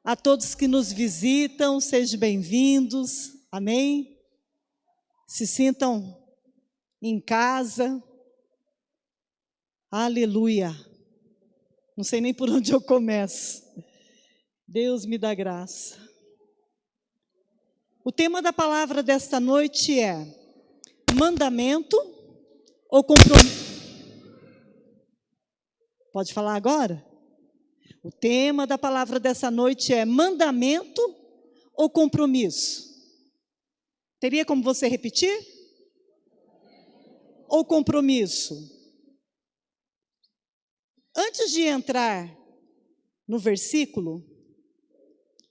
A todos que nos visitam, sejam bem-vindos, amém? Se sintam em casa, aleluia. Não sei nem por onde eu começo. Deus me dá graça. O tema da palavra desta noite é mandamento ou compromisso? Pode falar agora? O tema da palavra dessa noite é mandamento ou compromisso? Teria como você repetir? Ou compromisso? Antes de entrar no versículo,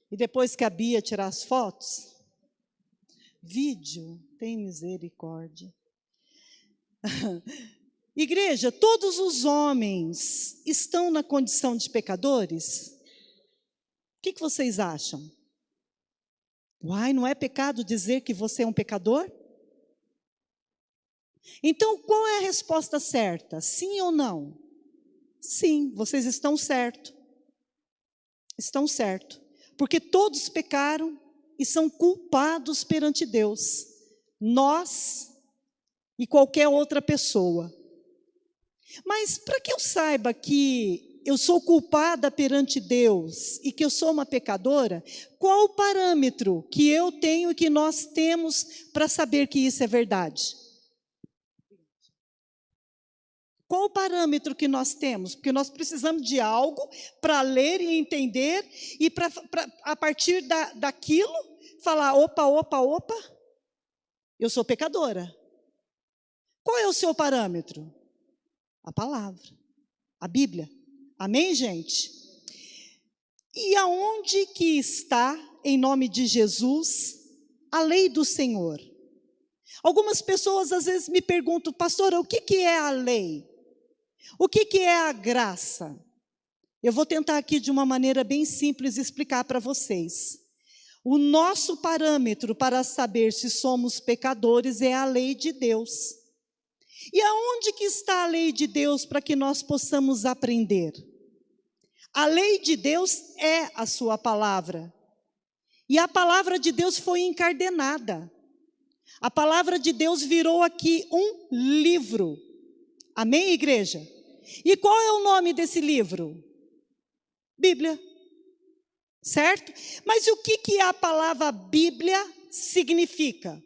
e depois que a Bia tirar as fotos, vídeo, tem misericórdia. Igreja, todos os homens estão na condição de pecadores? O que vocês acham? Uai, não é pecado dizer que você é um pecador? Então, qual é a resposta certa? Sim ou não? Sim, vocês estão certo. Estão certo. Porque todos pecaram e são culpados perante Deus. Nós e qualquer outra pessoa. Mas para que eu saiba que eu sou culpada perante Deus e que eu sou uma pecadora, qual o parâmetro que eu tenho e que nós temos para saber que isso é verdade? Qual o parâmetro que nós temos? Porque nós precisamos de algo para ler e entender e para a partir daquilo falar, opa, eu sou pecadora. Qual é o seu parâmetro? A palavra, a Bíblia. Amém, gente? E aonde que está, em nome de Jesus, a lei do Senhor? Algumas pessoas às vezes me perguntam, pastora, o que é a lei? O que é a graça? Eu vou tentar aqui de uma maneira bem simples explicar para vocês. O nosso parâmetro para saber se somos pecadores é a lei de Deus. E aonde que está a lei de Deus para que nós possamos aprender? A lei de Deus é a sua palavra. E a palavra de Deus foi encardenada. A palavra de Deus virou aqui um livro. Amém, igreja? E qual é o nome desse livro? Bíblia. Certo? Mas o que a palavra Bíblia significa?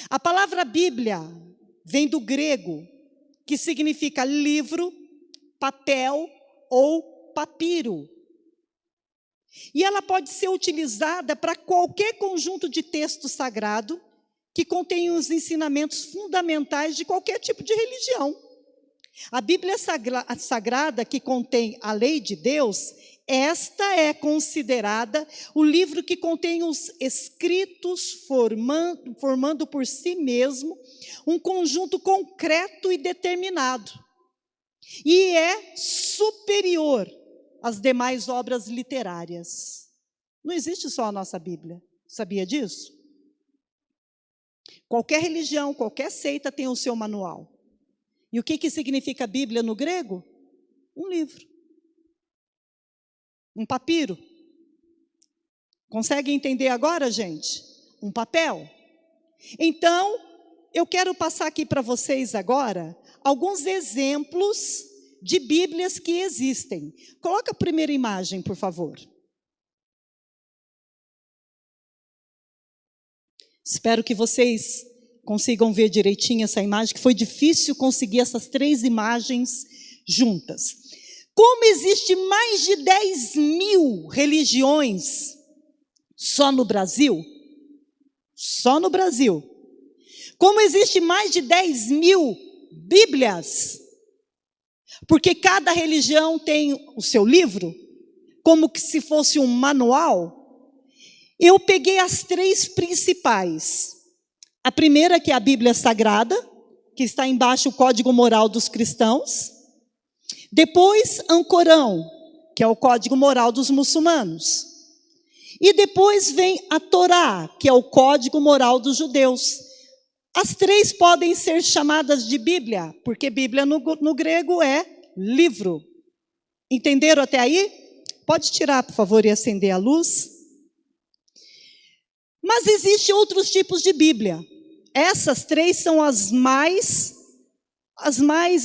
A palavra Bíblia vem do grego, que significa livro, papel ou papiro. E ela pode ser utilizada para qualquer conjunto de texto sagrado que contém os ensinamentos fundamentais de qualquer tipo de religião. A Bíblia Sagrada, que contém a lei de Deus, esta é considerada o livro que contém os escritos formando por si mesmo um conjunto concreto e determinado. E é superior às demais obras literárias. Não existe só a nossa Bíblia. Sabia disso? Qualquer religião, qualquer seita tem o seu manual. E o que significa Bíblia no grego? Um livro. Um papiro. Consegue entender agora, gente? Um papel. Então, eu quero passar aqui para vocês agora alguns exemplos de Bíblias que existem. Coloca a primeira imagem, por favor. Espero que vocês consigam ver direitinho essa imagem, que foi difícil conseguir essas 3 imagens juntas. Como existe mais de 10.000 religiões só no Brasil? Só no Brasil. Como existe mais de 10.000 Bíblias? Porque cada religião tem o seu livro, como que se fosse um manual. Eu peguei as 3 principais. A primeira, que é a Bíblia Sagrada, que está embaixo o Código Moral dos Cristãos. Depois, Ancorão, que é o Código Moral dos Muçulmanos. E depois vem a Torá, que é o Código Moral dos Judeus. As 3 podem ser chamadas de Bíblia, porque Bíblia no grego é livro. Entenderam até aí? Pode tirar, por favor, e acender a luz. Mas existem outros tipos de Bíblia. Essas três são as mais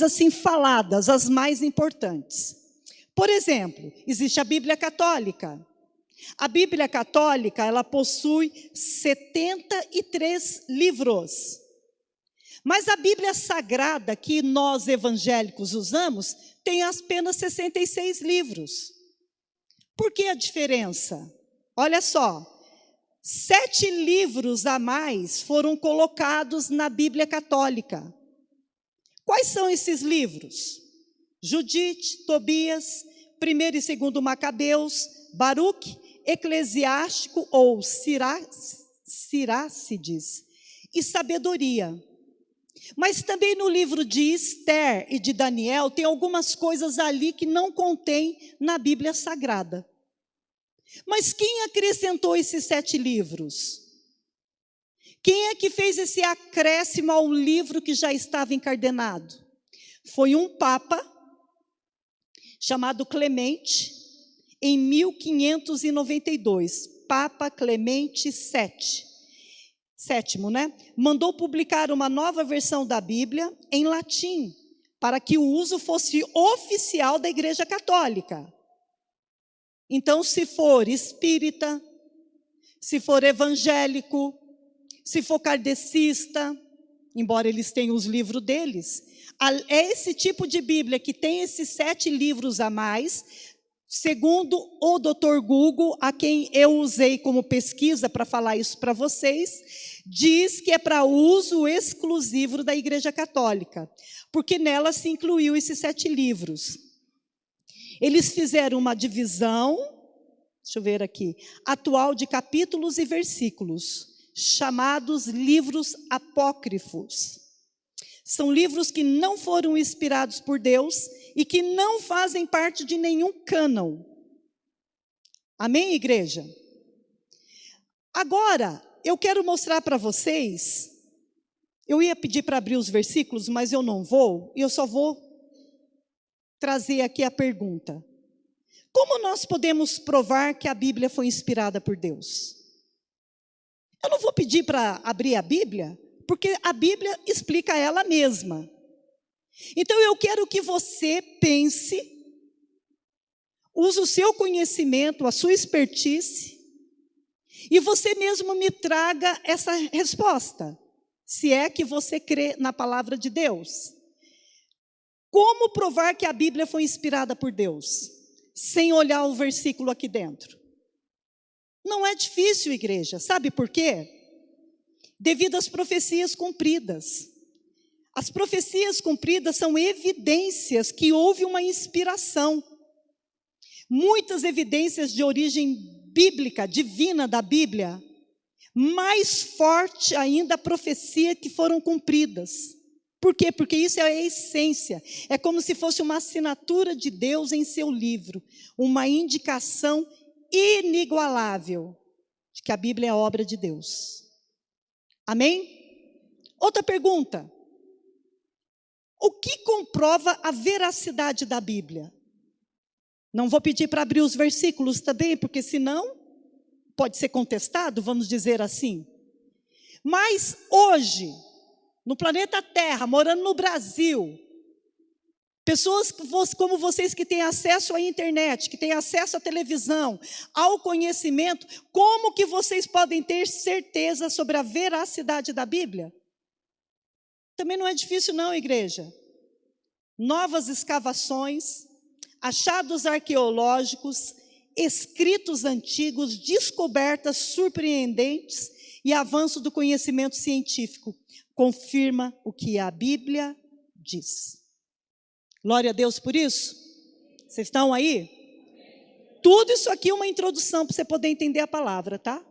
assim faladas, as mais importantes. Por exemplo, existe a Bíblia Católica. A Bíblia Católica, ela possui 73 livros. Mas a Bíblia Sagrada, que nós evangélicos usamos, tem apenas 66 livros. Por que a diferença? Olha só, 7 livros a mais foram colocados na Bíblia Católica. Quais são esses livros? Judite, Tobias, 1º e 2º Macabeus, Baruque, Eclesiástico ou Sirácides e Sabedoria. Mas também no livro de Esther e de Daniel tem algumas coisas ali que não contém na Bíblia Sagrada. Mas quem acrescentou esses 7 livros? Quem é que fez esse acréscimo ao livro que já estava encardenado? Foi um papa chamado Clemente, em 1592, Papa Clemente VII, né? Mandou publicar uma nova versão da Bíblia em latim, para que o uso fosse oficial da Igreja Católica. Então, se for espírita, se for evangélico, se for kardecista, embora eles tenham os livros deles, é esse tipo de Bíblia que tem esses 7 livros a mais, segundo o Dr. Google, a quem eu usei como pesquisa para falar isso para vocês, diz que é para uso exclusivo da Igreja Católica, porque nela se incluiu esses 7 livros. Eles fizeram uma divisão, deixa eu ver aqui, atual de capítulos e versículos, chamados livros apócrifos. São livros que não foram inspirados por Deus e que não fazem parte de nenhum cânon. Amém, igreja? Agora, eu quero mostrar para vocês, eu ia pedir para abrir os versículos, mas eu não vou, e eu só vou trazer aqui a pergunta. Como nós podemos provar que a Bíblia foi inspirada por Deus? Eu não vou pedir para abrir a Bíblia, porque a Bíblia explica ela mesma. Então eu quero que você pense, use o seu conhecimento, a sua expertise, e você mesmo me traga essa resposta, se é que você crê na palavra de Deus. Como provar que a Bíblia foi inspirada por Deus, sem olhar o versículo aqui dentro? Não é difícil, igreja, sabe por quê? Devido às profecias cumpridas. As profecias cumpridas são evidências que houve uma inspiração. Muitas evidências de origem bíblica, divina da Bíblia, mais forte ainda a profecia que foram cumpridas. Por quê? Porque isso é a essência. É como se fosse uma assinatura de Deus em seu livro, uma indicação inigualável de que a Bíblia é obra de Deus. Amém? Outra pergunta. O que comprova a veracidade da Bíblia? Não vou pedir para abrir os versículos também, porque senão pode ser contestado, vamos dizer assim. Mas hoje, no planeta Terra, morando no Brasil, pessoas como vocês que têm acesso à internet, que têm acesso à televisão, ao conhecimento, como que vocês podem ter certeza sobre a veracidade da Bíblia? Também não é difícil não, igreja. Novas escavações, achados arqueológicos, escritos antigos, descobertas surpreendentes e avanço do conhecimento científico confirma o que a Bíblia diz. Glória a Deus por isso. Vocês estão aí? Tudo isso aqui é uma introdução para você poder entender a palavra, tá?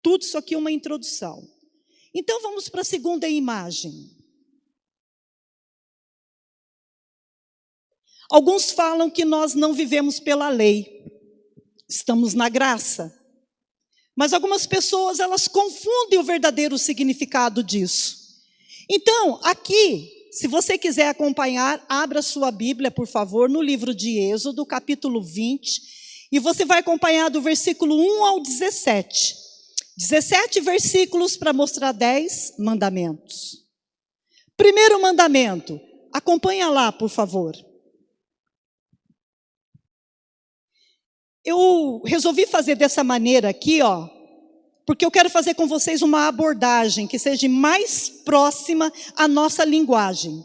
Tudo isso aqui é uma introdução. Então vamos para a segunda imagem. Alguns falam que nós não vivemos pela lei, estamos na graça. Mas algumas pessoas, elas confundem o verdadeiro significado disso. Então, aqui se você quiser acompanhar, abra sua Bíblia, por favor, no livro de Êxodo, capítulo 20, e você vai acompanhar do versículo 1 ao 17. 17 versículos para mostrar 10 mandamentos. Primeiro mandamento, acompanha lá, por favor. Eu resolvi fazer dessa maneira aqui, porque eu quero fazer com vocês uma abordagem que seja mais próxima à nossa linguagem.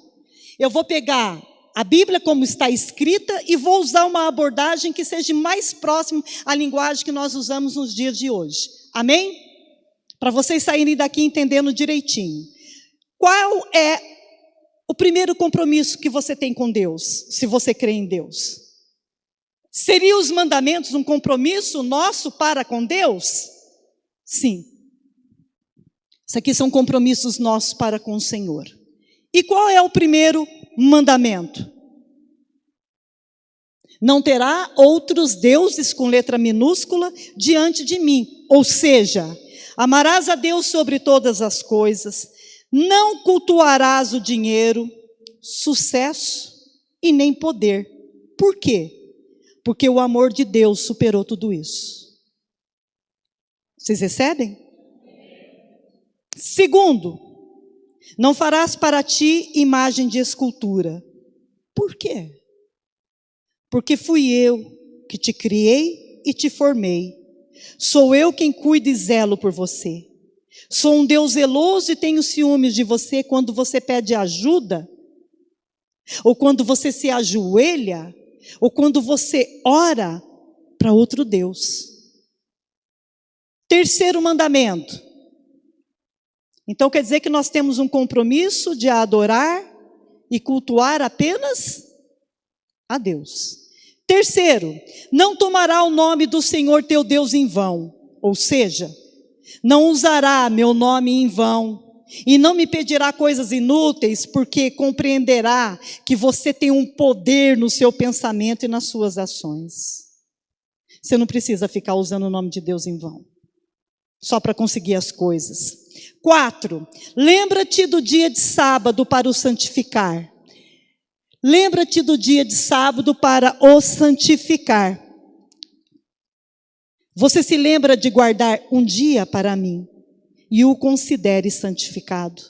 Eu vou pegar a Bíblia como está escrita e vou usar uma abordagem que seja mais próxima à linguagem que nós usamos nos dias de hoje. Amém? Para vocês saírem daqui entendendo direitinho. Qual é o primeiro compromisso que você tem com Deus, se você crê em Deus? Seriam os mandamentos um compromisso nosso para com Deus? Sim. Isso aqui são compromissos nossos para com o Senhor. E qual é o primeiro mandamento? Não terá outros deuses com letra minúscula diante de mim. Ou seja, amarás a Deus sobre todas as coisas, não cultuarás o dinheiro, sucesso e nem poder. Por quê? Porque o amor de Deus superou tudo isso. Vocês recebem? Segundo, não farás para ti imagem de escultura. Por quê? Porque fui eu que te criei e te formei. Sou eu quem cuido e zelo por você. Sou um Deus zeloso e tenho ciúmes de você quando você pede ajuda, ou quando você se ajoelha, ou quando você ora para outro Deus. Terceiro mandamento. Então quer dizer que nós temos um compromisso de adorar e cultuar apenas a Deus. Terceiro, não tomará o nome do Senhor teu Deus em vão. Ou seja, não usará meu nome em vão. E não me pedirá coisas inúteis, porque compreenderá que você tem um poder no seu pensamento e nas suas ações. Você não precisa ficar usando o nome de Deus em vão, só para conseguir as coisas. 4, lembra-te do dia de sábado para o santificar. Lembra-te do dia de sábado para o santificar. Você se lembra de guardar um dia para mim e o considere santificado.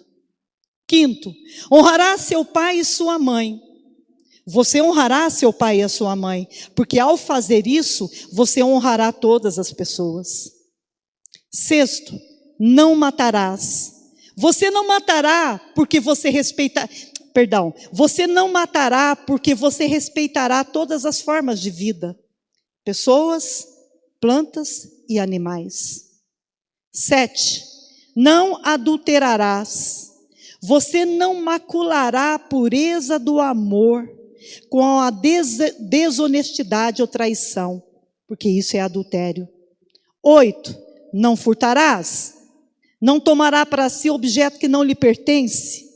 5, honrará seu pai e sua mãe. Você honrará seu pai e a sua mãe, porque ao fazer isso, você honrará todas as pessoas. 6, não matarás. Você não matará porque você você não matará porque você respeitará todas as formas de vida, pessoas, plantas e animais. 7, não adulterarás. Você não maculará a pureza do amor com a desonestidade ou traição, porque isso é adultério. 8, não furtarás. Não tomará para si objeto que não lhe pertence.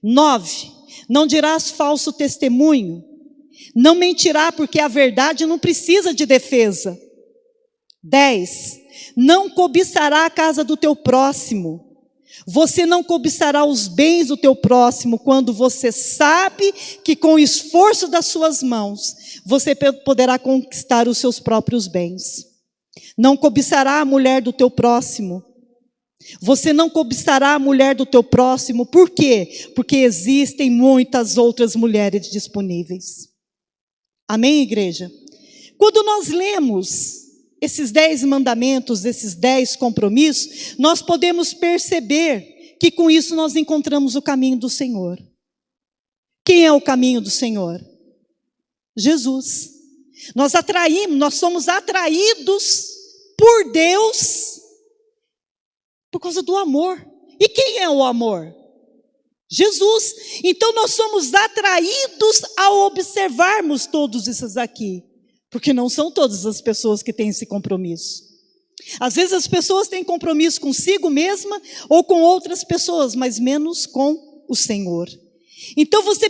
9, não dirás falso testemunho. Não mentirá, porque a verdade não precisa de defesa. 10, não cobiçará a casa do teu próximo. Você não cobiçará os bens do teu próximo quando você sabe que com o esforço das suas mãos você poderá conquistar os seus próprios bens. Não cobiçará a mulher do teu próximo. Você não cobiçará a mulher do teu próximo. Por quê? Porque existem muitas outras mulheres disponíveis. Amém, igreja? Quando nós lemos esses 10 mandamentos, esses 10 compromissos, nós podemos perceber que com isso nós encontramos o caminho do Senhor. Quem é o caminho do Senhor? Jesus. Nós somos atraídos por Deus por causa do amor. E quem é o amor? Jesus. Então nós somos atraídos ao observarmos todos esses aqui. Porque não são todas as pessoas que têm esse compromisso. Às vezes as pessoas têm compromisso consigo mesma ou com outras pessoas, mas menos com o Senhor. Então você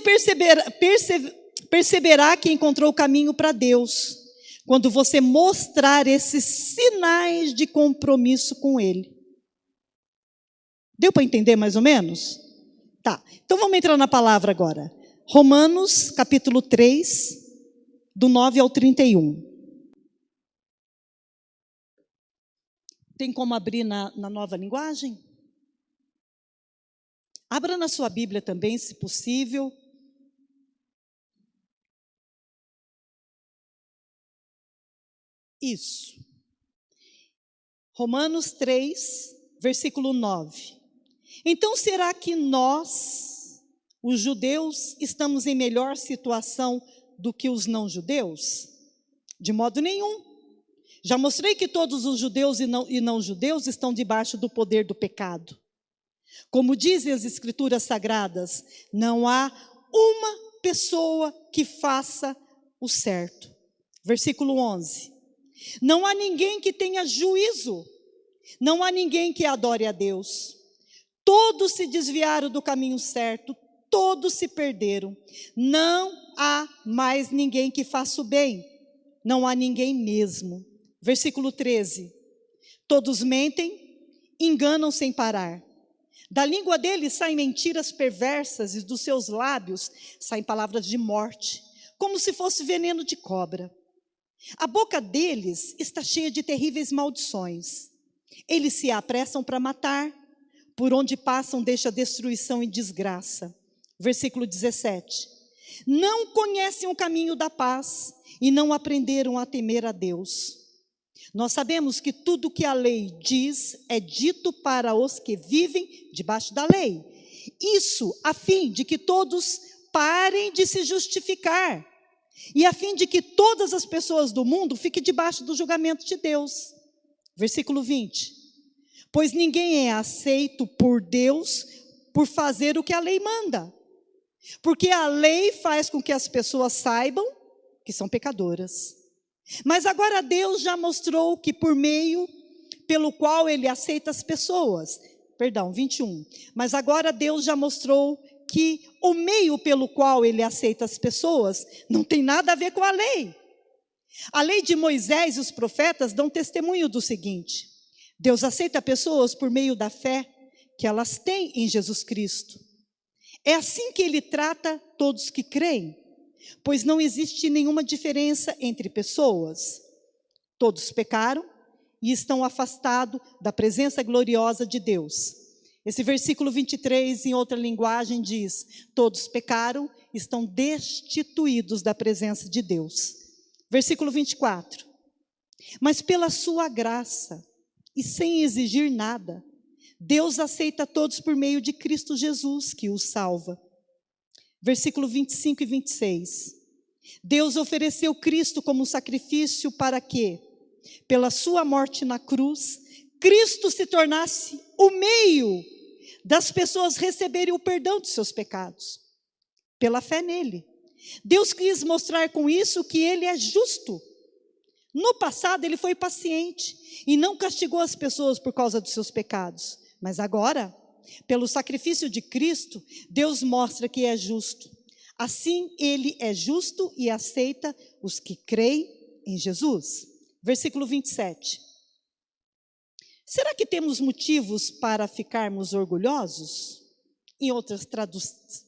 perceberá que encontrou o caminho para Deus, quando você mostrar esses sinais de compromisso com Ele. Deu para entender mais ou menos? Tá, então vamos entrar na palavra agora. Romanos, capítulo 3, do 9 ao 31. Tem como abrir na nova linguagem? Abra na sua Bíblia também, se possível. Isso. Romanos 3, versículo 9. Então, será que nós, os judeus, estamos em melhor situação do que os não-judeus? De modo nenhum. Já mostrei que todos os judeus e não-judeus estão debaixo do poder do pecado. Como dizem as Escrituras Sagradas, não há uma pessoa que faça o certo. Versículo 11. Não há ninguém que tenha juízo, não há ninguém que adore a Deus. Todos se desviaram do caminho certo, todos se perderam. Não há mais ninguém que faça o bem, não há ninguém mesmo. Versículo 13. Todos mentem, enganam sem parar. Da língua deles saem mentiras perversas e dos seus lábios saem palavras de morte, como se fosse veneno de cobra. A boca deles está cheia de terríveis maldições. Eles se apressam para matar, por onde passam deixa destruição e desgraça. Versículo 17. Não conhecem o caminho da paz e não aprenderam a temer a Deus. Nós sabemos que tudo que a lei diz é dito para os que vivem debaixo da lei. Isso a fim de que todos parem de se justificar e a fim de que todas as pessoas do mundo fiquem debaixo do julgamento de Deus. Versículo 20. Pois ninguém é aceito por Deus por fazer o que a lei manda. Porque a lei faz com que as pessoas saibam que são pecadoras. Mas agora Deus já mostrou que por meio pelo qual Ele aceita as pessoas. 21. Mas agora Deus já mostrou que o meio pelo qual Ele aceita as pessoas não tem nada a ver com a lei. A lei de Moisés e os profetas dão testemunho do seguinte: Deus aceita pessoas por meio da fé que elas têm em Jesus Cristo. É assim que Ele trata todos que creem, pois não existe nenhuma diferença entre pessoas. Todos pecaram e estão afastados da presença gloriosa de Deus. Esse versículo 23, em outra linguagem, diz: todos pecaram, estão destituídos da presença de Deus. Versículo 24. Mas pela sua graça, e sem exigir nada, Deus aceita todos por meio de Cristo Jesus, que os salva. Versículo 25 e 26. Deus ofereceu Cristo como sacrifício para que, pela sua morte na cruz, Cristo se tornasse o meio das pessoas receberem o perdão de seus pecados, pela fé nele. Deus quis mostrar com isso que Ele é justo. No passado Ele foi paciente e não castigou as pessoas por causa dos seus pecados. Mas agora, pelo sacrifício de Cristo, Deus mostra que é justo. Assim Ele é justo e aceita os que creem em Jesus. Versículo 27. Será que temos motivos para ficarmos orgulhosos? Em outras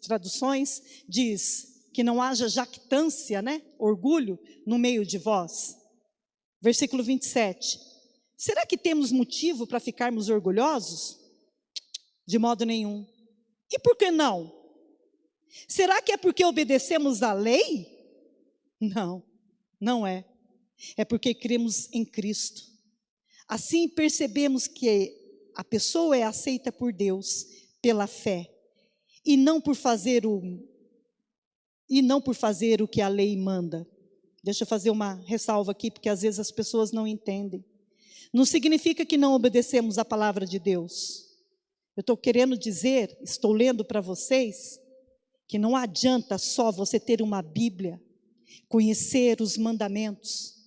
traduções, diz que não haja jactância, orgulho, no meio de vós. Versículo 27. Será que temos motivo para ficarmos orgulhosos? De modo nenhum. E por que não? Será que é porque obedecemos à lei? Não, não é. É porque cremos em Cristo. Assim percebemos que a pessoa é aceita por Deus pela fé e não por fazer o que a lei manda. Deixa eu fazer uma ressalva aqui, porque às vezes as pessoas não entendem. Não significa que não obedecemos a palavra de Deus. Eu estou querendo dizer, estou lendo para vocês, que não adianta só você ter uma Bíblia, conhecer os mandamentos,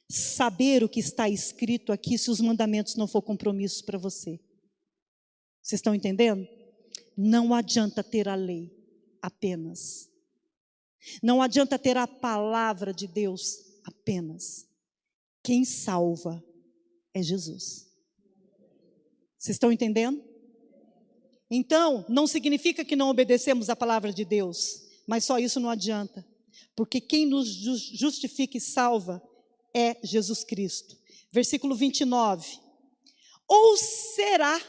saber o que está escrito aqui, se os mandamentos não for compromisso para você. Vocês estão entendendo? Não adianta ter a lei apenas. Não adianta ter a palavra de Deus apenas. Quem salva é Jesus. Vocês estão entendendo? Então, não significa que não obedecemos a palavra de Deus, mas só isso não adianta, porque quem nos justifica e salva é Jesus Cristo. Versículo 29. Ou será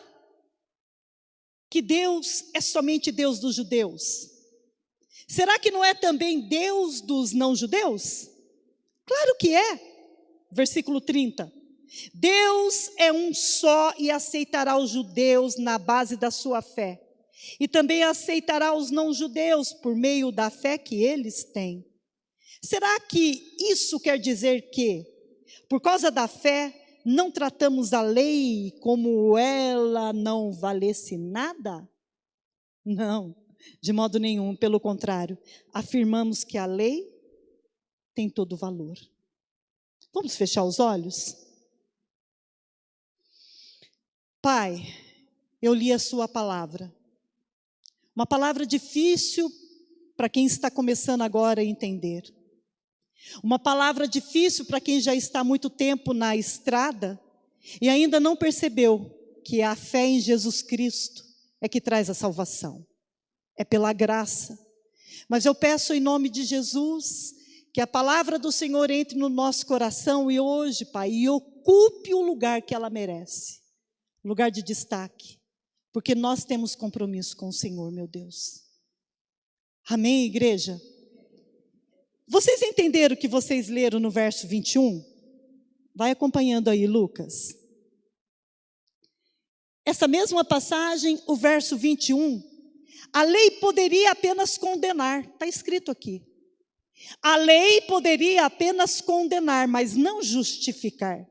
que Deus é somente Deus dos judeus? Será que não é também Deus dos não-judeus? Claro que é. Versículo 30. Deus é um só e aceitará os judeus na base da sua fé. E também aceitará os não-judeus por meio da fé que eles têm. Será que isso quer dizer que, por causa da fé, não tratamos a lei como ela não valesse nada? Não, de modo nenhum, pelo contrário, afirmamos que a lei tem todo o valor. Vamos fechar os olhos? Pai, eu li a sua palavra. Uma palavra difícil para quem está começando agora a entender. Uma palavra difícil para quem já está há muito tempo na estrada e ainda não percebeu que a fé em Jesus Cristo é que traz a salvação. É pela graça. Mas eu peço em nome de Jesus que a palavra do Senhor entre no nosso coração e hoje, Pai, e ocupe o lugar que ela merece. Lugar de destaque. Porque nós temos compromisso com o Senhor, meu Deus. Amém, igreja? Vocês entenderam o que vocês leram no verso 21? Vai acompanhando aí, Lucas. Essa mesma passagem, o verso 21, a lei poderia apenas condenar, está escrito aqui. A lei poderia apenas condenar, mas não justificar.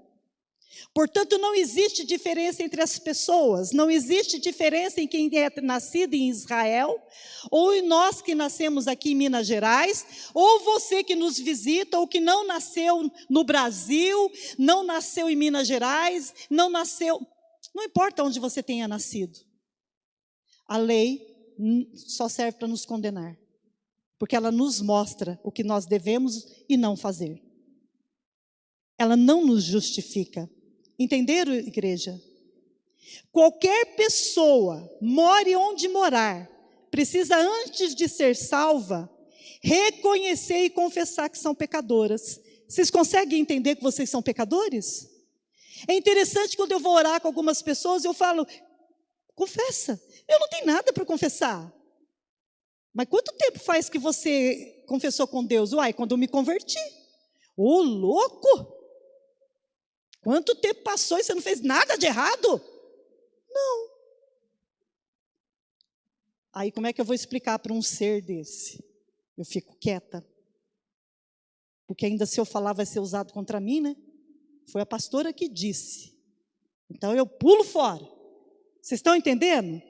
Portanto, não existe diferença entre as pessoas, não existe diferença em quem é nascido em Israel, ou em nós que nascemos aqui em Minas Gerais, ou você que nos visita, ou que não nasceu no Brasil, não nasceu em Minas Gerais, não importa onde você tenha nascido. A lei só serve para nos condenar, porque ela nos mostra o que nós devemos e não fazer. Ela não nos justifica. Entenderam, igreja? Qualquer pessoa, more onde morar, precisa, antes de ser salva, reconhecer e confessar que são pecadoras. Vocês conseguem entender que vocês são pecadores? É interessante quando eu vou orar com algumas pessoas, eu falo, confessa, eu não tenho nada para confessar. Mas quanto tempo faz que você confessou com Deus? Uai, quando eu me converti. Ô, louco! Quanto tempo passou e você não fez nada de errado? Não. Aí como é que eu vou explicar para um ser desse? Eu fico quieta. Porque ainda se eu falar vai ser usado contra mim, né? Foi a pastora que disse. Então eu pulo fora. Vocês estão entendendo?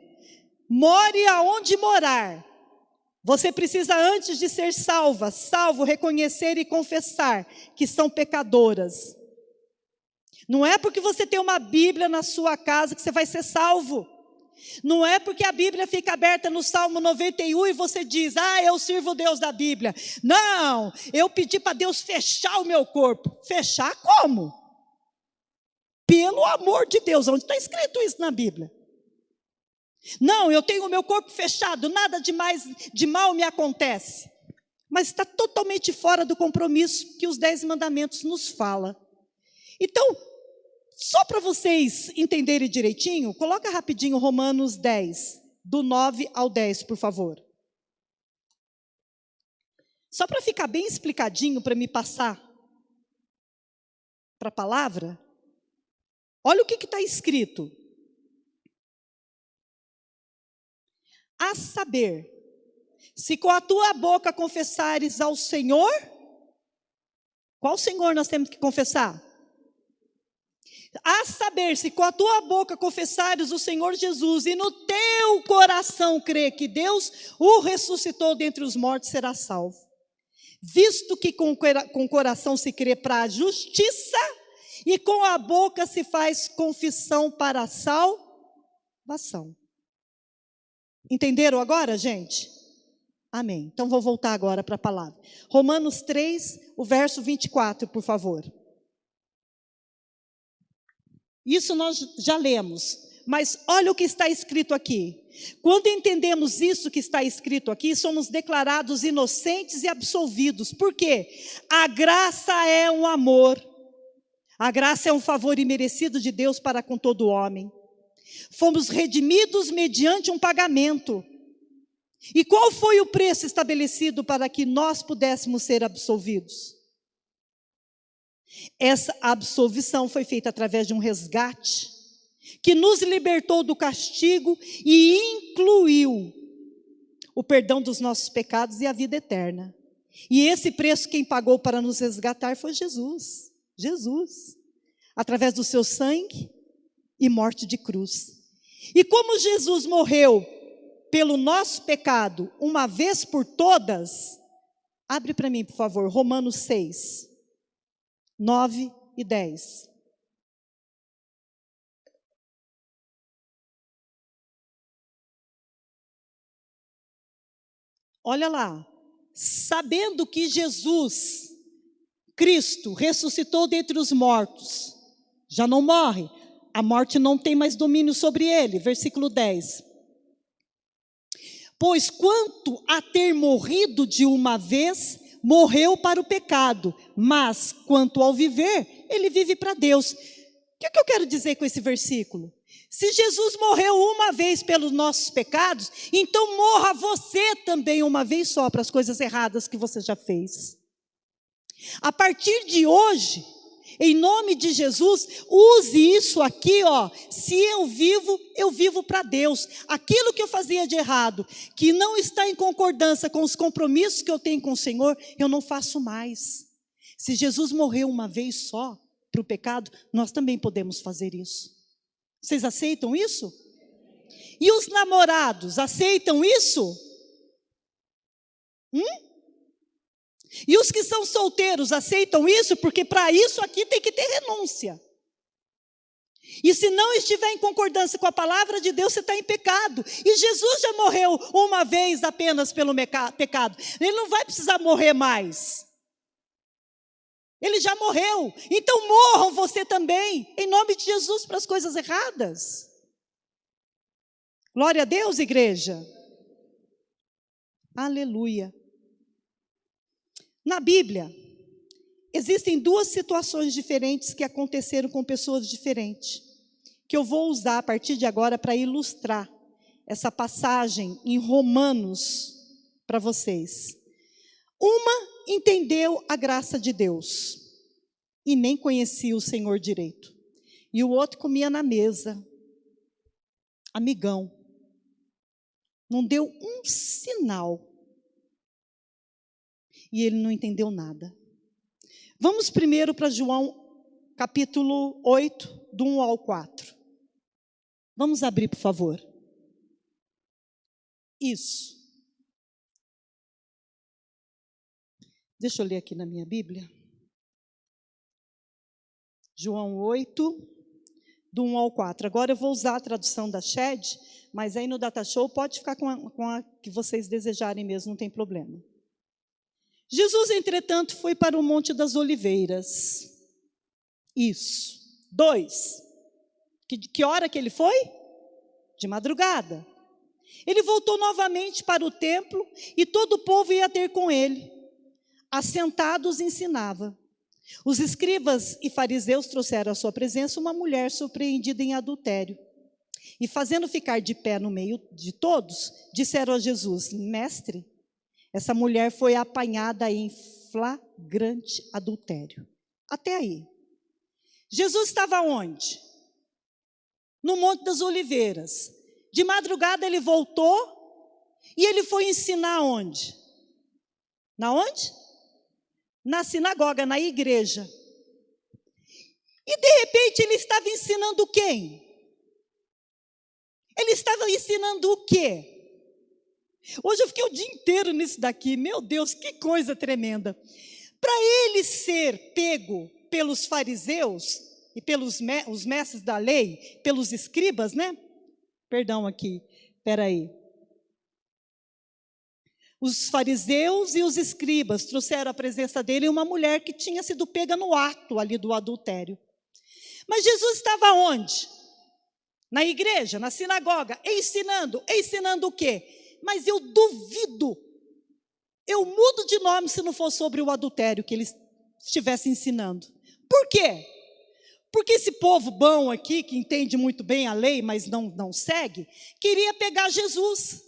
More aonde morar. Você precisa, antes de ser salvo, reconhecer e confessar que são pecadoras. Não é porque você tem uma Bíblia na sua casa que você vai ser salvo. Não é porque a Bíblia fica aberta no Salmo 91 e você diz, eu sirvo o Deus da Bíblia. Não, eu pedi para Deus fechar o meu corpo. Fechar como? Pelo amor de Deus, onde está escrito isso na Bíblia? Não, eu tenho o meu corpo fechado, nada de mal me acontece. Mas está totalmente fora do compromisso que os 10 mandamentos nos falam. Então, só para vocês entenderem direitinho, coloca rapidinho Romanos 10, do 9 ao 10, por favor. Só para ficar bem explicadinho, para me passar para a palavra, olha o que está escrito. A saber, se com a tua boca confessares ao Senhor, qual Senhor nós temos que confessar? A saber, se com a tua boca confessares o Senhor Jesus e no teu coração crer que Deus o ressuscitou dentre os mortos, será salvo. Visto que com o coração se crê para a justiça e com a boca se faz confissão para a salvação. Entenderam agora, gente? Amém. Então vou voltar agora para a palavra. Romanos 3, o verso 24, por favor. Isso nós já lemos. Mas olha o que está escrito aqui. Quando entendemos isso que está escrito aqui, somos declarados inocentes e absolvidos. Por quê? A graça é um amor. A graça é um favor imerecido de Deus para com todo homem. Fomos redimidos mediante um pagamento. E qual foi o preço estabelecido para que nós pudéssemos ser absolvidos? Essa absolvição foi feita através de um resgate que nos libertou do castigo e incluiu o perdão dos nossos pecados e a vida eterna. E esse preço quem pagou para nos resgatar foi Jesus. Jesus, através do seu sangue e morte de cruz. E como Jesus morreu pelo nosso pecado, uma vez por todas, abre para mim, por favor, Romanos 6, 9 e 10. Olha lá, sabendo que Jesus, Cristo, ressuscitou dentre os mortos, já não morre, a morte não tem mais domínio sobre ele, versículo 10. Pois quanto a ter morrido de uma vez, morreu para o pecado, mas quanto ao viver, ele vive para Deus. O que eu quero dizer com esse versículo? Se Jesus morreu uma vez pelos nossos pecados, então morra você também uma vez só para as coisas erradas que você já fez. A partir de hoje, em nome de Jesus, use isso aqui, ó. Se eu vivo para Deus. Aquilo que eu fazia de errado, que não está em concordância com os compromissos que eu tenho com o Senhor, eu não faço mais. Se Jesus morreu uma vez só para o pecado, nós também podemos fazer isso. Vocês aceitam isso? E os namorados, aceitam isso? E os que são solteiros aceitam isso? Porque para isso aqui tem que ter renúncia. E se não estiver em concordância com a palavra de Deus, você está em pecado. E Jesus já morreu uma vez apenas pelo pecado. Ele não vai precisar morrer mais. Ele já morreu. Então morram você também, em nome de Jesus, para as coisas erradas. Glória a Deus, igreja. Aleluia. Na Bíblia, existem duas situações diferentes que aconteceram com pessoas diferentes, que eu vou usar a partir de agora para ilustrar essa passagem em Romanos para vocês. Uma entendeu a graça de Deus e nem conhecia o Senhor direito. E o outro comia na mesa, amigão. Não deu um sinal. E ele não entendeu nada. Vamos primeiro para João, capítulo 8, do 1 ao 4. Vamos abrir, por favor. Isso. Deixa eu ler aqui na minha Bíblia. João 8, do 1 ao 4. Agora eu vou usar a tradução da Shed, mas aí no Data Show pode ficar com a que vocês desejarem mesmo, não tem problema. Jesus, entretanto, foi para o Monte das Oliveiras. Isso. 2. Que hora que ele foi? De madrugada. Ele voltou novamente para o templo e todo o povo ia ter com ele. Assentado os ensinava. Os escribas e fariseus trouxeram à sua presença uma mulher surpreendida em adultério. E fazendo ficar de pé no meio de todos, disseram a Jesus: Mestre, essa mulher foi apanhada em flagrante adultério. Até aí. Jesus estava onde? No Monte das Oliveiras. De madrugada ele voltou e ele foi ensinar onde? Na onde? Na sinagoga, na igreja. E de repente ele estava ensinando quem? Ele estava ensinando o quê? Hoje eu fiquei o dia inteiro nisso daqui. Meu Deus, que coisa tremenda. Para ele ser pego pelos fariseus e pelos os mestres da lei, pelos escribas, né? Perdão aqui, espera aí. Os fariseus e os escribas trouxeram à presença dele uma mulher que tinha sido pega no ato ali do adultério. Mas Jesus estava onde? na igreja, na sinagoga, ensinando o quê? Mas eu duvido, eu mudo de nome se não for sobre o adultério que ele estivesse ensinando. Por quê? Porque esse povo bom aqui, que entende muito bem a lei, mas não segue, queria pegar Jesus.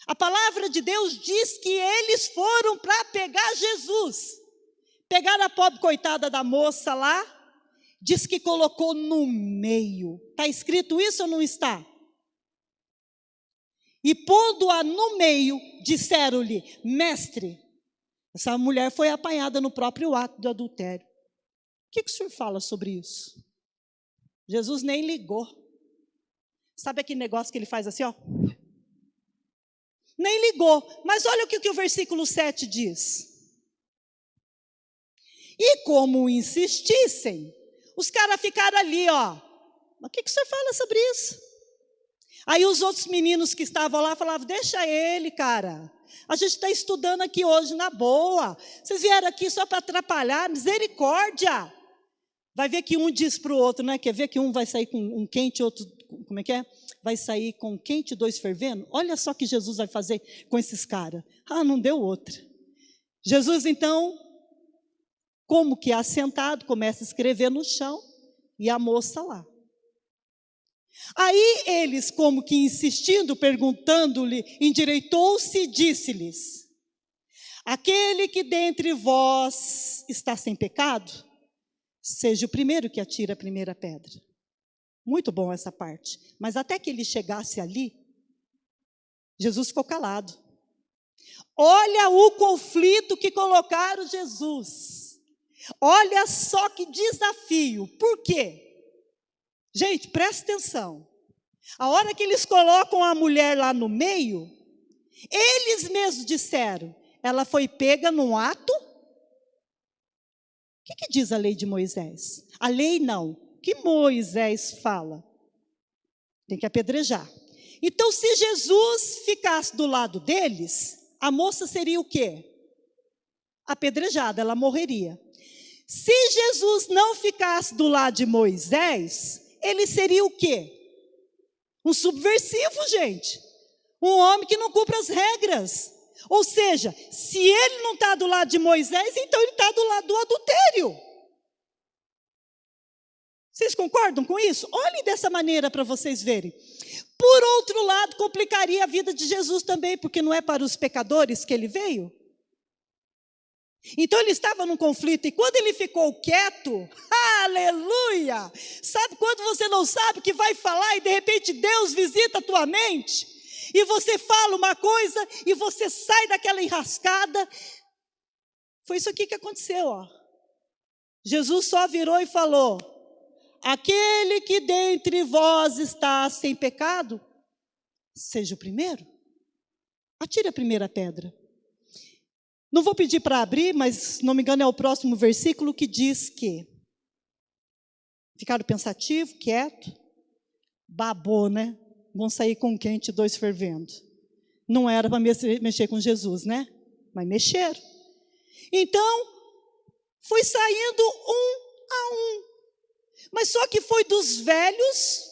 A palavra de Deus diz que eles foram para pegar Jesus. Pegaram a pobre coitada da moça lá, diz que colocou no meio. Está escrito isso ou não está? E pondo-a no meio, disseram-lhe: mestre, essa mulher foi apanhada no próprio ato do adultério. O que o senhor fala sobre isso? Jesus nem ligou. Sabe aquele negócio que ele faz assim, ó? Nem ligou. Mas olha o que o versículo 7 diz. E como insistissem, os caras ficaram ali, ó. Mas o que o senhor fala sobre isso? Aí os outros meninos que estavam lá falavam: deixa ele, cara. A gente está estudando aqui hoje na boa. Vocês vieram aqui só para atrapalhar, misericórdia. Vai ver que um diz para o outro, né? Quer ver que um vai sair com um quente, outro, como é que é? Vai sair com quente e 2 fervendo? Olha só o que Jesus vai fazer com esses caras. Ah, não deu outra. Jesus, então, como que assentado, começa a escrever no chão, e a moça lá. Aí eles, como que insistindo, perguntando-lhe, endireitou-se e disse-lhes: aquele que dentre vós está sem pecado, seja o primeiro que atira a primeira pedra. Muito bom essa parte. Mas até que ele chegasse ali, Jesus ficou calado. Olha o conflito que colocaram Jesus. Olha só que desafio. Por quê? Gente, presta atenção. A hora que eles colocam a mulher lá no meio, eles mesmos disseram: ela foi pega num ato. O que diz a lei de Moisés? A lei não. O que Moisés fala? Tem que apedrejar. Então, se Jesus ficasse do lado deles, a moça seria o quê? Apedrejada, ela morreria. Se Jesus não ficasse do lado de Moisés, ele seria o quê? Um subversivo, gente. Um homem que não cumpre as regras. Ou seja, se ele não está do lado de Moisés, então ele está do lado do adultério. Vocês concordam com isso? Olhem dessa maneira para vocês verem. Por outro lado, complicaria a vida de Jesus também, porque não é para os pecadores que ele veio. Então ele estava num conflito, e quando ele ficou quieto, aleluia! Sabe quando você não sabe o que vai falar e de repente Deus visita a tua mente? E você fala uma coisa e você sai daquela enrascada. Foi isso aqui que aconteceu, ó. Jesus só virou e falou: aquele que dentre vós está sem pecado, seja o primeiro. Atire a primeira pedra. Não vou pedir para abrir, mas se não me engano é o próximo versículo que diz que ficaram pensativos, quieto, babou, né? Vão sair com quente e 2 fervendo. Não era para mexer com Jesus, né? Mas mexeram. Então, foi saindo um a um. Mas só que foi dos velhos,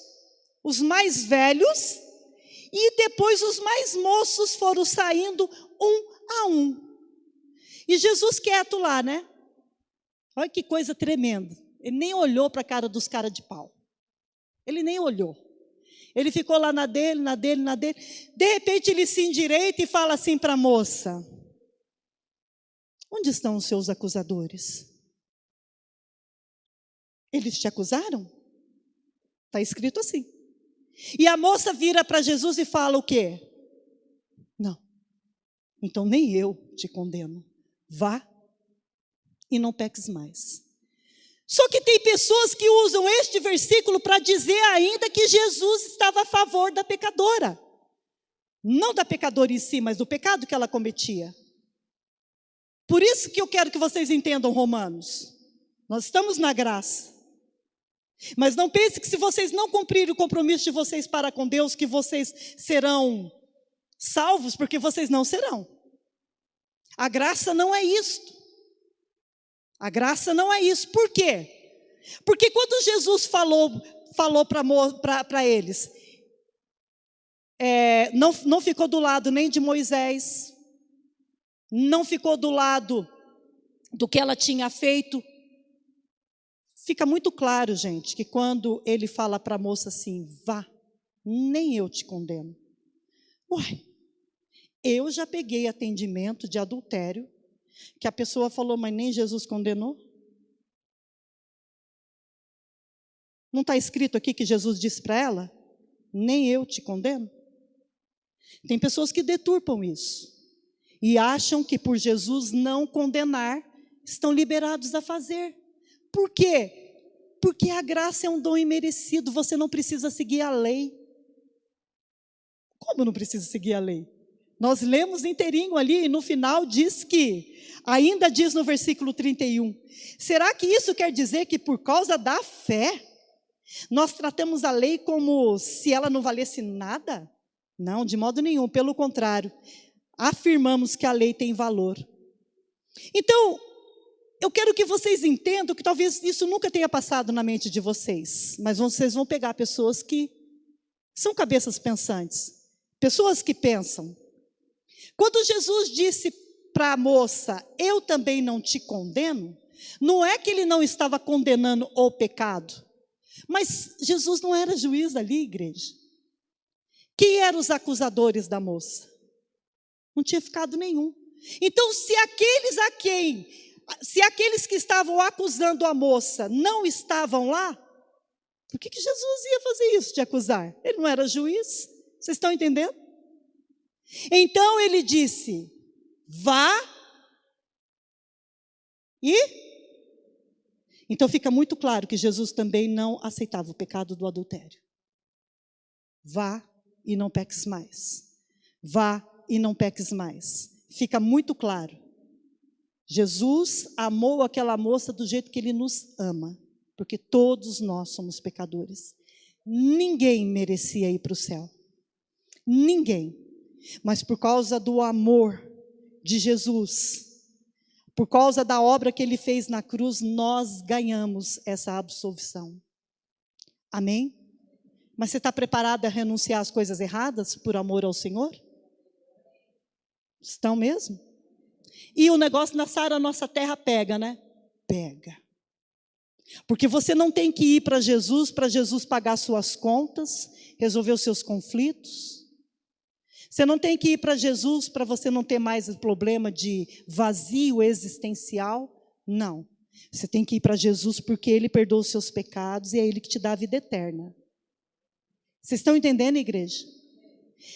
os mais velhos, e depois os mais moços foram saindo um a um. E Jesus quieto lá, né? Olha que coisa tremenda. Ele nem olhou para a cara dos caras de pau. Ele nem olhou. Ele ficou lá na dele. De repente ele se endireita e fala assim para a moça: onde estão os seus acusadores? Eles te acusaram? Está escrito assim. E a moça vira para Jesus e fala o quê? Não. Então nem eu te condeno. Vá e não peques mais. Só que tem pessoas que usam este versículo para dizer ainda que Jesus estava a favor da pecadora. Não da pecadora em si, mas do pecado que ela cometia. Por isso que eu quero que vocês entendam, Romanos. Nós estamos na graça. Mas não pense que se vocês não cumprirem o compromisso de vocês para com Deus, que vocês serão salvos, porque vocês não serão. A graça não é isto. A graça não é isso. Por quê? Porque quando Jesus falou, falou para eles, não ficou do lado nem de Moisés, não ficou do lado do que ela tinha feito. Fica muito claro, gente, que quando ele fala para a moça assim, vá, nem eu te condeno. Uai, eu já peguei atendimento de adultério, que a pessoa falou, mas nem Jesus condenou. Não está escrito aqui que Jesus disse para ela, nem eu te condeno? Tem pessoas que deturpam isso, e acham que por Jesus não condenar, estão liberados a fazer. Por quê? Porque a graça é um dom imerecido, você não precisa seguir a lei. Como não precisa seguir a lei? Nós lemos inteirinho ali e no final diz que, ainda diz no versículo 31, será que isso quer dizer que por causa da fé, nós tratamos a lei como se ela não valesse nada? Não, de modo nenhum, pelo contrário, afirmamos que a lei tem valor. Então, eu quero que vocês entendam que talvez isso nunca tenha passado na mente de vocês, mas vocês vão pegar pessoas que são cabeças pensantes, pessoas que pensam. Quando Jesus disse para a moça, eu também não te condeno, não é que ele não estava condenando o pecado, mas Jesus não era juiz ali, igreja. Quem eram os acusadores da moça? Não tinha ficado nenhum. Então, se aqueles que estavam acusando a moça não estavam lá, por que Jesus ia fazer isso de acusar? Ele não era juiz, vocês estão entendendo? Então ele disse, vá e... Então fica muito claro que Jesus também não aceitava o pecado do adultério. Vá e não peques mais. Vá e não peques mais. Fica muito claro. Jesus amou aquela moça do jeito que ele nos ama, porque todos nós somos pecadores. Ninguém merecia ir para o céu. Ninguém. Mas por causa do amor de Jesus, por causa da obra que ele fez na cruz, nós ganhamos essa absolvição. Amém? Mas você está preparado a renunciar às coisas erradas por amor ao Senhor? Estão mesmo? E o negócio na Sara, nossa terra pega, né? Pega. Porque você não tem que ir para Jesus pagar suas contas, resolver os seus conflitos. Você não tem que ir para Jesus para você não ter mais o problema de vazio existencial. Não. Você tem que ir para Jesus porque Ele perdoa os seus pecados e é Ele que te dá a vida eterna. Vocês estão entendendo, igreja?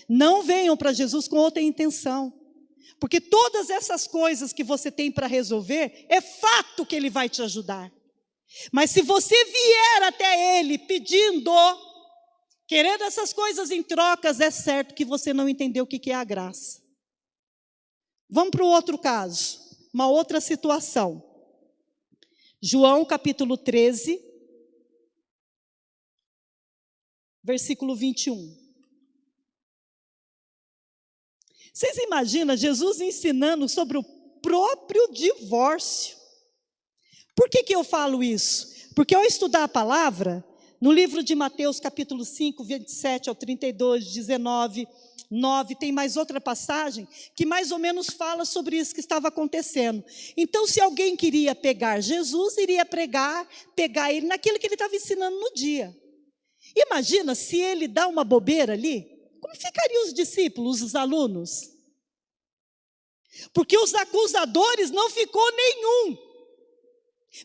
Não venham para Jesus com outra intenção. Porque todas essas coisas que você tem para resolver, é fato que Ele vai te ajudar. Mas se você vier até Ele pedindo, querendo essas coisas em trocas, é certo que você não entendeu o que é a graça. Vamos para o outro caso, uma outra situação. João capítulo 13, versículo 21. Vocês imaginam Jesus ensinando sobre o próprio divórcio? Por que eu falo isso? Porque ao estudar a palavra, no livro de Mateus capítulo 5, 27 ao 32, 19, 9, tem mais outra passagem que mais ou menos fala sobre isso que estava acontecendo. Então, se alguém queria pegar Jesus, iria pegar ele naquilo que ele estava ensinando no dia. Imagina se ele dá uma bobeira ali, como ficariam os discípulos, os alunos? Porque os acusadores não ficou nenhum.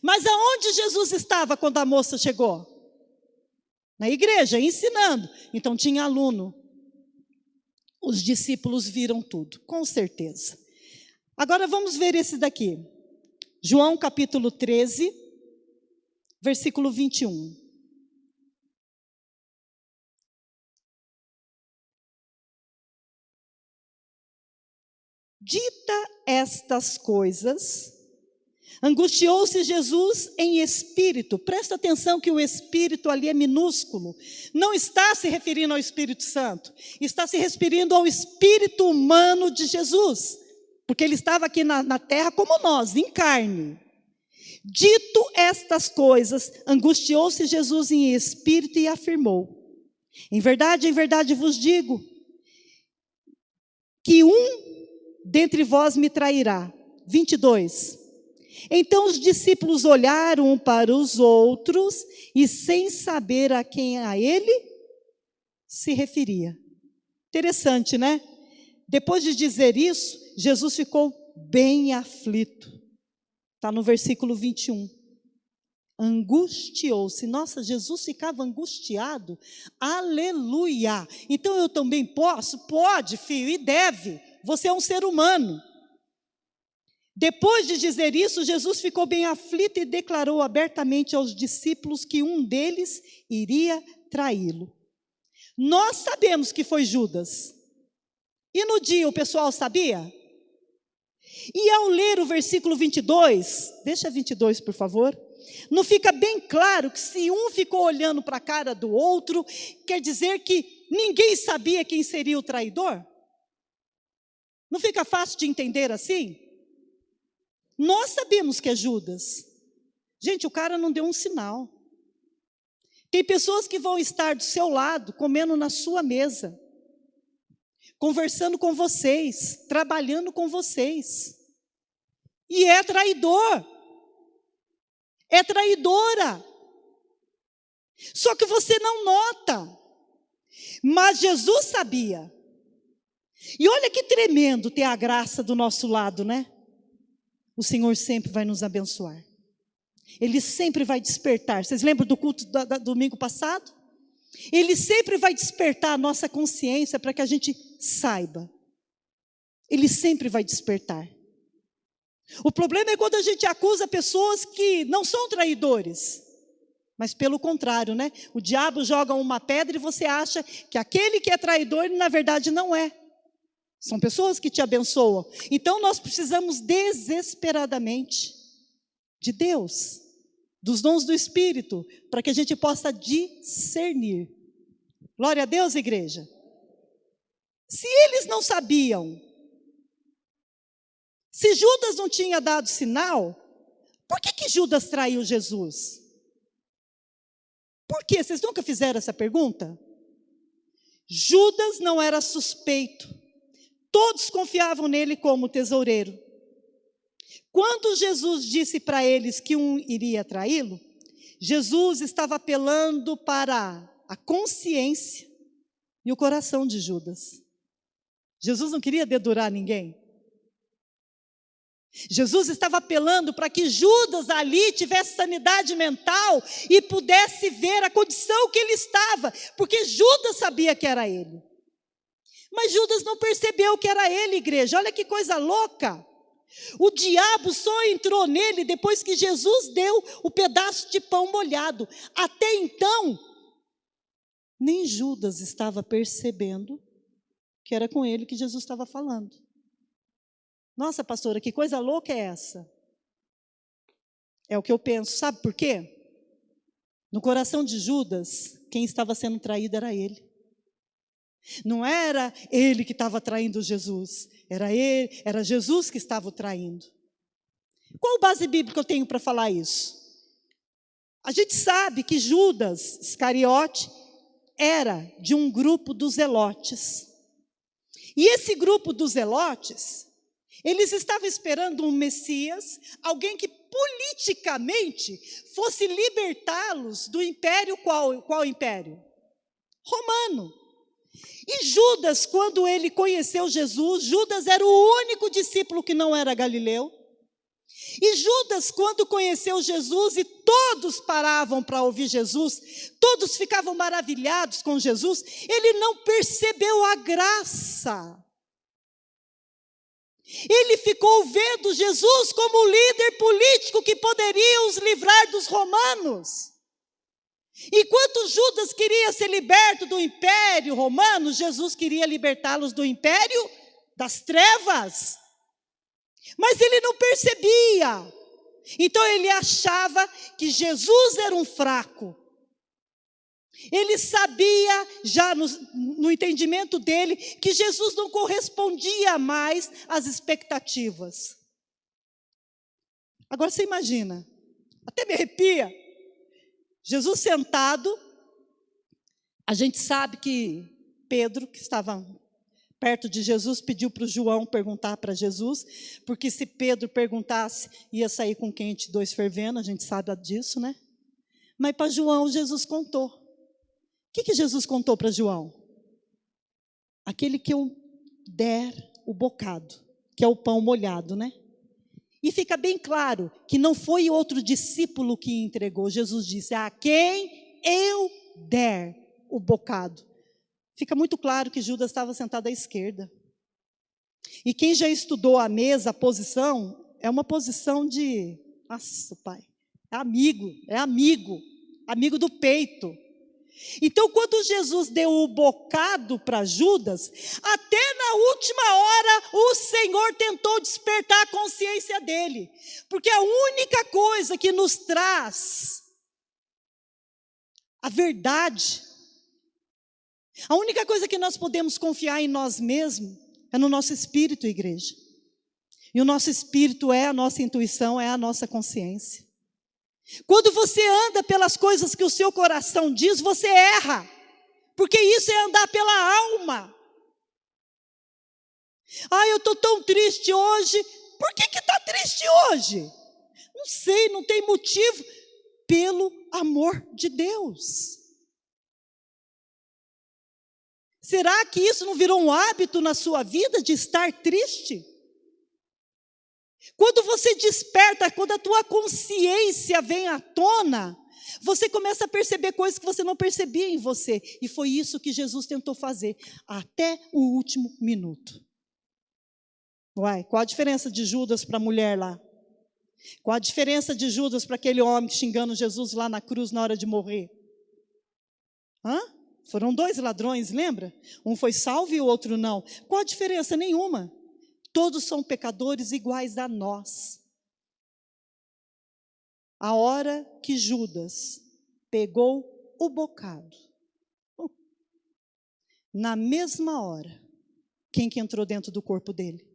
Mas aonde Jesus estava quando a moça chegou? Na igreja, ensinando. Então tinha aluno. Os discípulos viram tudo, com certeza. Agora vamos ver esse daqui. João capítulo 13, versículo 21. Dita estas coisas, angustiou-se Jesus em espírito. Presta atenção que o espírito ali é minúsculo. Não está se referindo ao Espírito Santo. Está se referindo ao espírito humano de Jesus. Porque ele estava aqui na terra como nós, em carne. Dito estas coisas, angustiou-se Jesus em espírito e afirmou: em verdade vos digo, que um dentre vós me trairá. 22. Então os discípulos olharam um para os outros e sem saber a quem a ele se referia. Interessante, né? Depois de dizer isso, Jesus ficou bem aflito. Está no versículo 21. Angustiou-se. Nossa, Jesus ficava angustiado. Aleluia! Então eu também posso? Pode, filho, e deve. Você é um ser humano. Depois de dizer isso, Jesus ficou bem aflito e declarou abertamente aos discípulos que um deles iria traí-lo. Nós sabemos que foi Judas. E no dia o pessoal sabia? E ao ler o versículo 22, deixa 22 por favor, não fica bem claro que se um ficou olhando para a cara do outro, quer dizer que ninguém sabia quem seria o traidor? Não fica fácil de entender assim? Nós sabemos que é Judas. Gente, o cara não deu um sinal. Tem pessoas que vão estar do seu lado, comendo na sua mesa, conversando com vocês, trabalhando com vocês. E é traidor. É traidora. Só que você não nota. Mas Jesus sabia. E olha que tremendo ter a graça do nosso lado, né? O Senhor sempre vai nos abençoar. Ele sempre vai despertar. Vocês lembram do culto do domingo passado? Ele sempre vai despertar a nossa consciência para que a gente saiba. Ele sempre vai despertar. O problema é quando a gente acusa pessoas que não são traidores. Mas pelo contrário, né? O diabo joga uma pedra e você acha que aquele que é traidor, na verdade, não é. São pessoas que te abençoam. Então nós precisamos desesperadamente de Deus, dos dons do Espírito, para que a gente possa discernir. Glória a Deus, igreja. Se eles não sabiam, se Judas não tinha dado sinal, por que Judas traiu Jesus? Por quê? Vocês nunca fizeram essa pergunta? Judas não era suspeito. Todos confiavam nele como tesoureiro. Quando Jesus disse para eles que um iria traí-lo, Jesus estava apelando para a consciência e o coração de Judas. Jesus não queria dedurar ninguém. Jesus estava apelando para que Judas ali tivesse sanidade mental e pudesse ver a condição que ele estava, porque Judas sabia que era ele. Mas Judas não percebeu que era ele, igreja. Olha que coisa louca. O diabo só entrou nele depois que Jesus deu o pedaço de pão molhado. Até então, nem Judas estava percebendo que era com ele que Jesus estava falando. Nossa, pastora, que coisa louca é essa? É o que eu penso. Sabe por quê? No coração de Judas, quem estava sendo traído era ele. Não era ele que estava traindo Jesus, era ele, era Jesus que estava o traindo. Qual base bíblica eu tenho para falar isso? A gente sabe que Judas Iscariote era de um grupo dos zelotes. E esse grupo dos zelotes, eles estavam esperando um Messias, alguém que politicamente fosse libertá-los do império, qual império? Romano. E Judas, quando ele conheceu Jesus, Judas era o único discípulo que não era galileu. E Judas, quando conheceu Jesus, e todos paravam para ouvir Jesus, todos ficavam maravilhados com Jesus, ele não percebeu a graça. Ele ficou vendo Jesus como o líder político que poderia os livrar dos romanos. Enquanto Judas queria ser liberto do império romano, Jesus queria libertá-los do império das trevas. Mas ele não percebia. Então ele achava que Jesus era um fraco. Ele sabia, já no entendimento dele, que Jesus não correspondia mais às expectativas. Agora você imagina, Até me arrepia. Jesus sentado, a gente sabe que Pedro, que estava perto de Jesus, pediu para o João perguntar para Jesus, porque se Pedro perguntasse, ia sair com quente, dois fervendo, a gente sabe disso, né? Mas para João, Jesus contou. O que Jesus contou para João? Aquele que eu der o bocado, que é o pão molhado, né? E fica bem claro que não foi outro discípulo que entregou. Jesus disse, a quem eu der o bocado. Fica muito claro que Judas estava sentado à esquerda. E quem já estudou a mesa, a posição, é uma posição de, nossa, pai, é amigo do peito. Então, quando Jesus deu o bocado para Judas, até na última hora o Senhor tentou despertar a consciência dele. Porque a única coisa que nos traz a verdade, a única coisa que nós podemos confiar em nós mesmos é no nosso espírito, igreja. E o nosso espírito é a nossa intuição, é a nossa consciência. Quando você anda pelas coisas que o seu coração diz, você erra. Porque isso é andar pela alma. Eu estou tão triste hoje. Por que está triste hoje? Não sei, não tem motivo. Pelo amor de Deus. Será que isso não virou um hábito na sua vida de estar triste? Quando você desperta, quando a tua consciência vem à tona, você começa a perceber coisas que você não percebia em você. E foi isso que Jesus tentou fazer, até o último minuto. Uai, qual a diferença de Judas para a mulher lá? Qual a diferença de Judas para aquele homem xingando Jesus lá na cruz na hora de morrer? Foram dois ladrões, lembra? Um foi salvo e o outro não. Qual a diferença? Nenhuma. Todos são pecadores iguais a nós. A hora que Judas pegou o bocado, na mesma hora, quem que entrou dentro do corpo dele?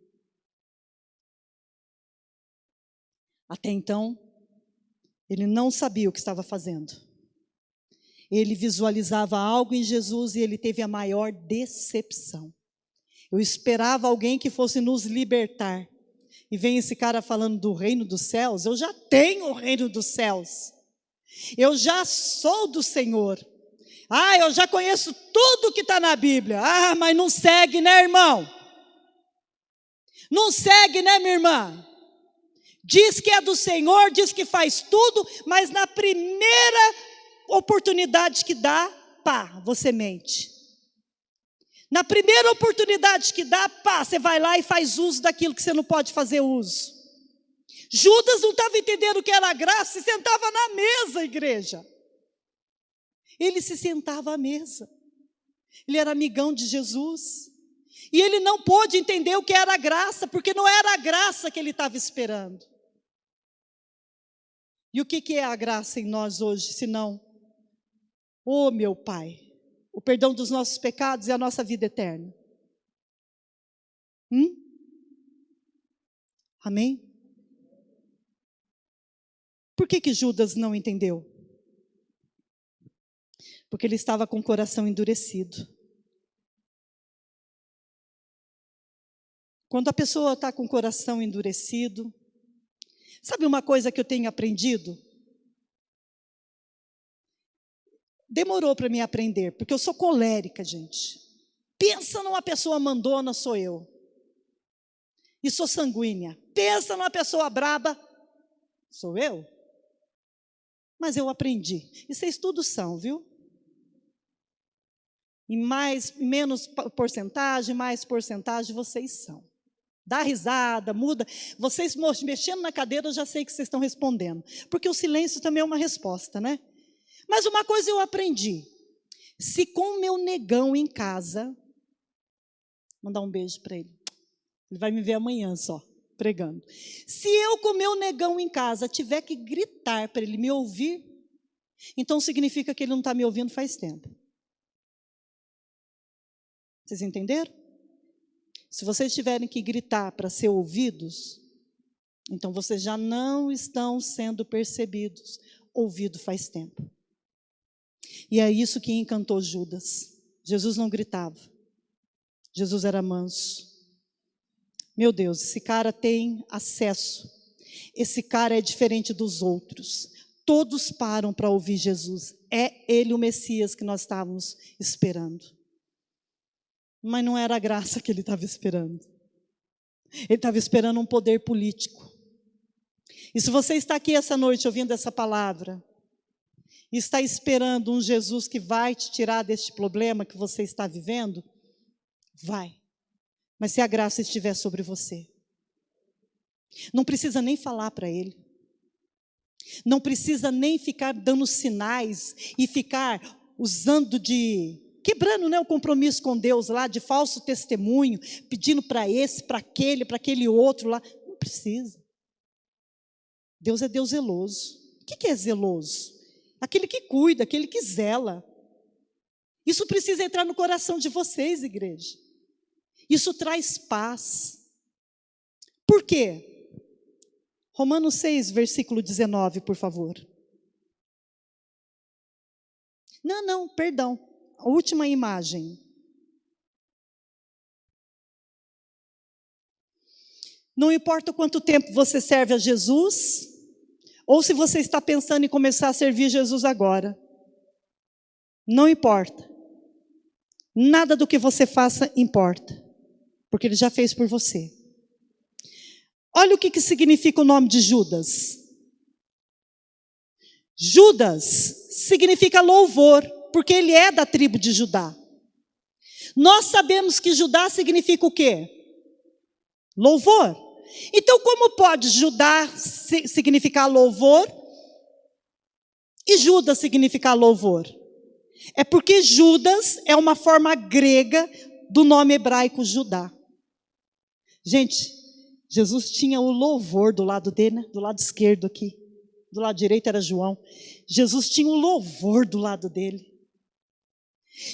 Até então, ele não sabia o que estava fazendo. Ele visualizava algo em Jesus e ele teve a maior decepção. Eu esperava alguém que fosse nos libertar. E vem esse cara falando do reino dos céus. Eu já tenho o reino dos céus. Eu já sou do Senhor. Eu já conheço tudo que está na Bíblia. Mas não segue, né, irmão? Não segue, né, minha irmã? Diz que é do Senhor, diz que faz tudo, mas na primeira oportunidade que dá, você mente. Na primeira oportunidade que dá, você vai lá e faz uso daquilo que você não pode fazer uso. Judas não estava entendendo o que era graça, se sentava na mesa, igreja. Ele se sentava à mesa. Ele era amigão de Jesus. E ele não pôde entender o que era graça, porque não era a graça que ele estava esperando. E o que é a graça em nós hoje, senão, meu Pai, o perdão dos nossos pecados e a nossa vida eterna? Amém? Por que Judas não entendeu? Porque ele estava com o coração endurecido. Quando a pessoa está com o coração endurecido, sabe uma coisa que eu tenho aprendido? Demorou para mim aprender, porque eu sou colérica, gente. Pensa numa pessoa mandona, sou eu. E sou sanguínea. Pensa numa pessoa braba, sou eu. Mas eu aprendi. E vocês todos são, viu? E menos porcentagem, mais porcentagem, vocês são. Dá risada, muda. Vocês mexendo na cadeira, eu já sei que vocês estão respondendo. Porque o silêncio também é uma resposta, né? Mas uma coisa eu aprendi. Se com o meu negão em casa, vou mandar um beijo para ele. Ele vai me ver amanhã só, pregando. Se eu com o meu negão em casa tiver que gritar para ele me ouvir, então significa que ele não está me ouvindo faz tempo. Vocês entenderam? Se vocês tiverem que gritar para ser ouvidos, Então vocês já não estão sendo percebidos, ouvido faz tempo. E é isso que encantou Judas. Jesus não gritava. Jesus era manso. Meu Deus, esse cara tem acesso. Esse cara é diferente dos outros. Todos param para ouvir Jesus. É ele o Messias que nós estávamos esperando. Mas não era a graça que ele estava esperando. Ele estava esperando um poder político. E se você está aqui essa noite ouvindo essa palavra, e está esperando um Jesus que vai te tirar deste problema que você está vivendo, vai. Mas se a graça estiver sobre você, não precisa nem falar para ele. Não precisa nem ficar dando sinais e ficar usando quebrando, né, o compromisso com Deus lá, de falso testemunho, pedindo para esse, para aquele outro lá. Não precisa. Deus é Deus zeloso. O que é zeloso? Aquele que cuida, aquele que zela. Isso precisa entrar no coração de vocês, igreja. Isso traz paz. Por quê? Romanos 6, versículo 19, por favor. Não, perdão. A última imagem. Não importa quanto tempo você serve a Jesus, ou se você está pensando em começar a servir Jesus agora. Não importa. Nada do que você faça importa. Porque Ele já fez por você. Olha o que significa o nome de Judas. Judas significa louvor, porque ele é da tribo de Judá. Nós sabemos que Judá significa o quê? Louvor. Então, como pode Judá significar louvor e Judas significar louvor? É porque Judas é uma forma grega do nome hebraico Judá. Gente, Jesus tinha o louvor do lado dele, né? Do lado esquerdo aqui. Do lado direito era João. Jesus tinha o louvor do lado dele.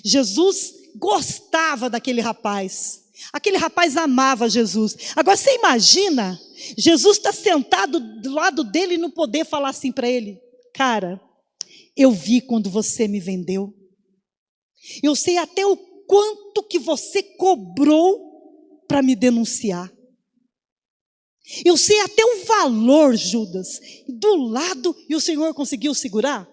Jesus gostava daquele rapaz. Aquele rapaz amava Jesus. Agora você imagina, Jesus está sentado do lado dele e não poder falar assim para ele: cara, eu vi quando você me vendeu. Eu sei até o quanto que você cobrou para me denunciar. Eu sei até o valor, Judas, do lado, e o Senhor conseguiu segurar?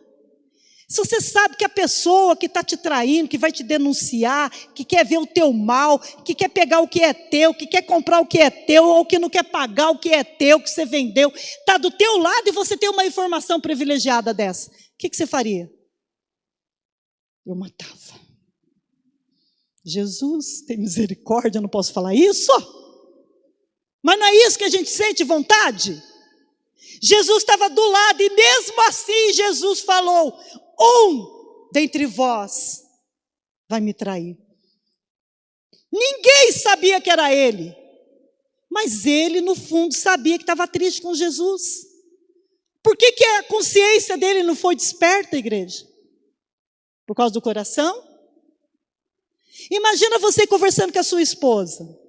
Se você sabe que a pessoa que está te traindo, que vai te denunciar, que quer ver o teu mal, que quer pegar o que é teu, que quer comprar o que é teu, ou que não quer pagar o que é teu, que você vendeu, está do teu lado e você tem uma informação privilegiada dessa, o que você faria? Eu matava. Jesus, tem misericórdia, eu não posso falar isso? Mas não é isso que a gente sente vontade? Jesus estava do lado e mesmo assim Jesus falou: um dentre vós vai me trair. Ninguém sabia que era ele, mas ele no fundo sabia que estava triste com Jesus. Por que a consciência dele não foi desperta, igreja? Por causa do coração? Imagina você conversando com a sua esposa.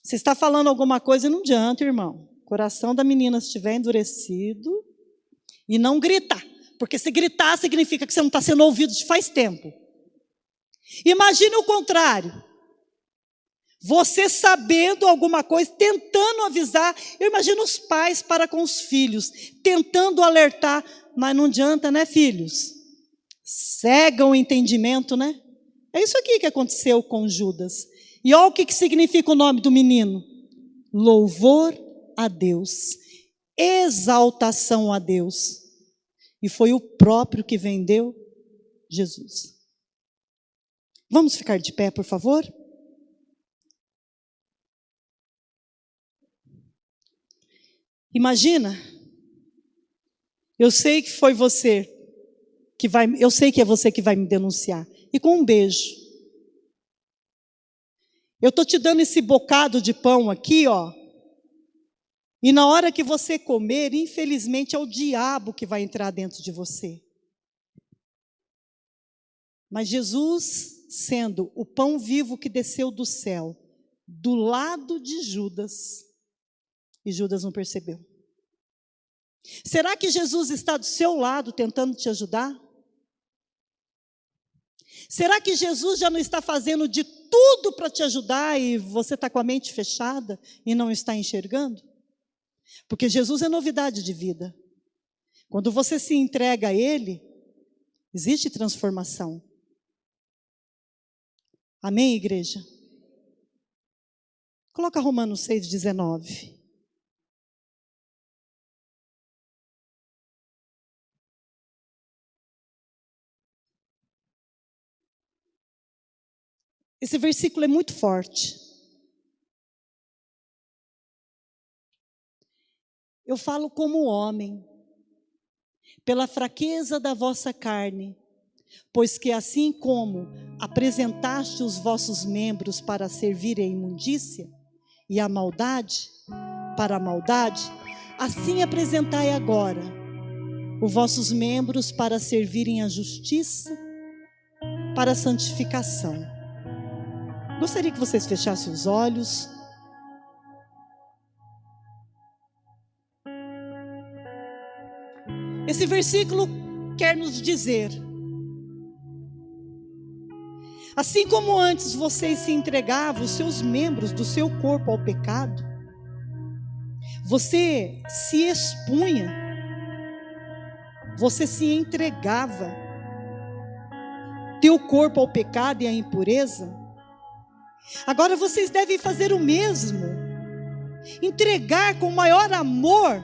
Você está falando alguma coisa e não adianta, irmão. O coração da menina estiver endurecido e não grita. Porque se gritar significa que você não está sendo ouvido faz tempo. Imagine o contrário. Você sabendo alguma coisa, tentando avisar. Eu imagino os pais para com os filhos, tentando alertar. Mas não adianta, né, filhos? Cegam o entendimento, né? É isso aqui que aconteceu com Judas. E olha o que significa o nome do menino. Louvor a Deus. Exaltação a Deus. E foi o próprio que vendeu Jesus. Vamos ficar de pé, por favor? Imagina, eu sei que foi você que vai, eu sei que é você que vai me denunciar. E com um beijo. Eu estou te dando esse bocado de pão aqui, ó. E na hora que você comer, infelizmente é o diabo que vai entrar dentro de você. Mas Jesus, sendo o pão vivo que desceu do céu, do lado de Judas, e Judas não percebeu. Será que Jesus está do seu lado tentando te ajudar? Será que Jesus já não está fazendo de tudo para te ajudar e você está com a mente fechada e não está enxergando? Porque Jesus é novidade de vida. Quando você se entrega a Ele, existe transformação. Amém, igreja? Coloca Romanos 6,19. Esse versículo é muito forte. Eu falo como homem, pela fraqueza da vossa carne, pois que assim como apresentaste os vossos membros para servir à imundícia e à maldade, para a maldade, assim apresentai agora os vossos membros para servirem à justiça, para a santificação. Gostaria que vocês fechassem os olhos. Esse versículo quer nos dizer: assim como antes vocês se entregavam os seus membros do seu corpo ao pecado, você se expunha, você se entregava teu corpo ao pecado e à impureza. Agora vocês devem fazer o mesmo, entregar com maior amor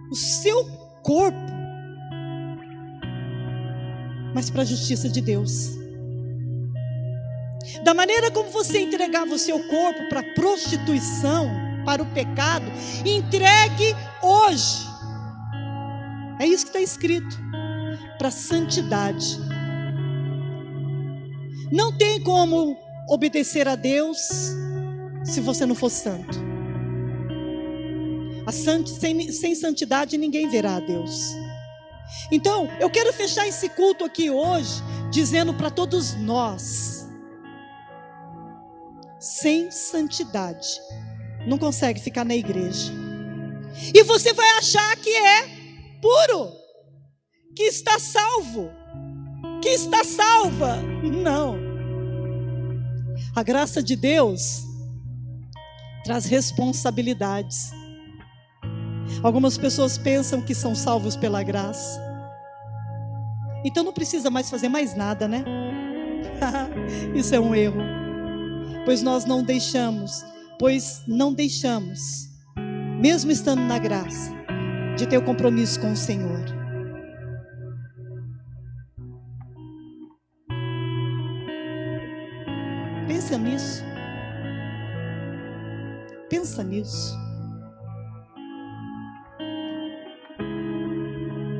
o seu corpo, mas para a justiça de Deus. Da maneira como você entregava o seu corpo para a prostituição, para o pecado, entregue hoje. É isso que está escrito, para a santidade. Não tem como obedecer a Deus se você não for santo. Sem santidade ninguém verá a Deus. Então, eu quero fechar esse culto aqui hoje, dizendo para todos nós: sem santidade, não consegue ficar na igreja. E você vai achar que é puro, que está salvo, que está salva. Não. A graça de Deus traz responsabilidades. Algumas pessoas pensam que são salvos pela graça. Então não precisa mais fazer mais nada, né? Isso é um erro. Pois não deixamos, mesmo estando na graça, de ter o compromisso com o Senhor. Pensa nisso. Pensa nisso.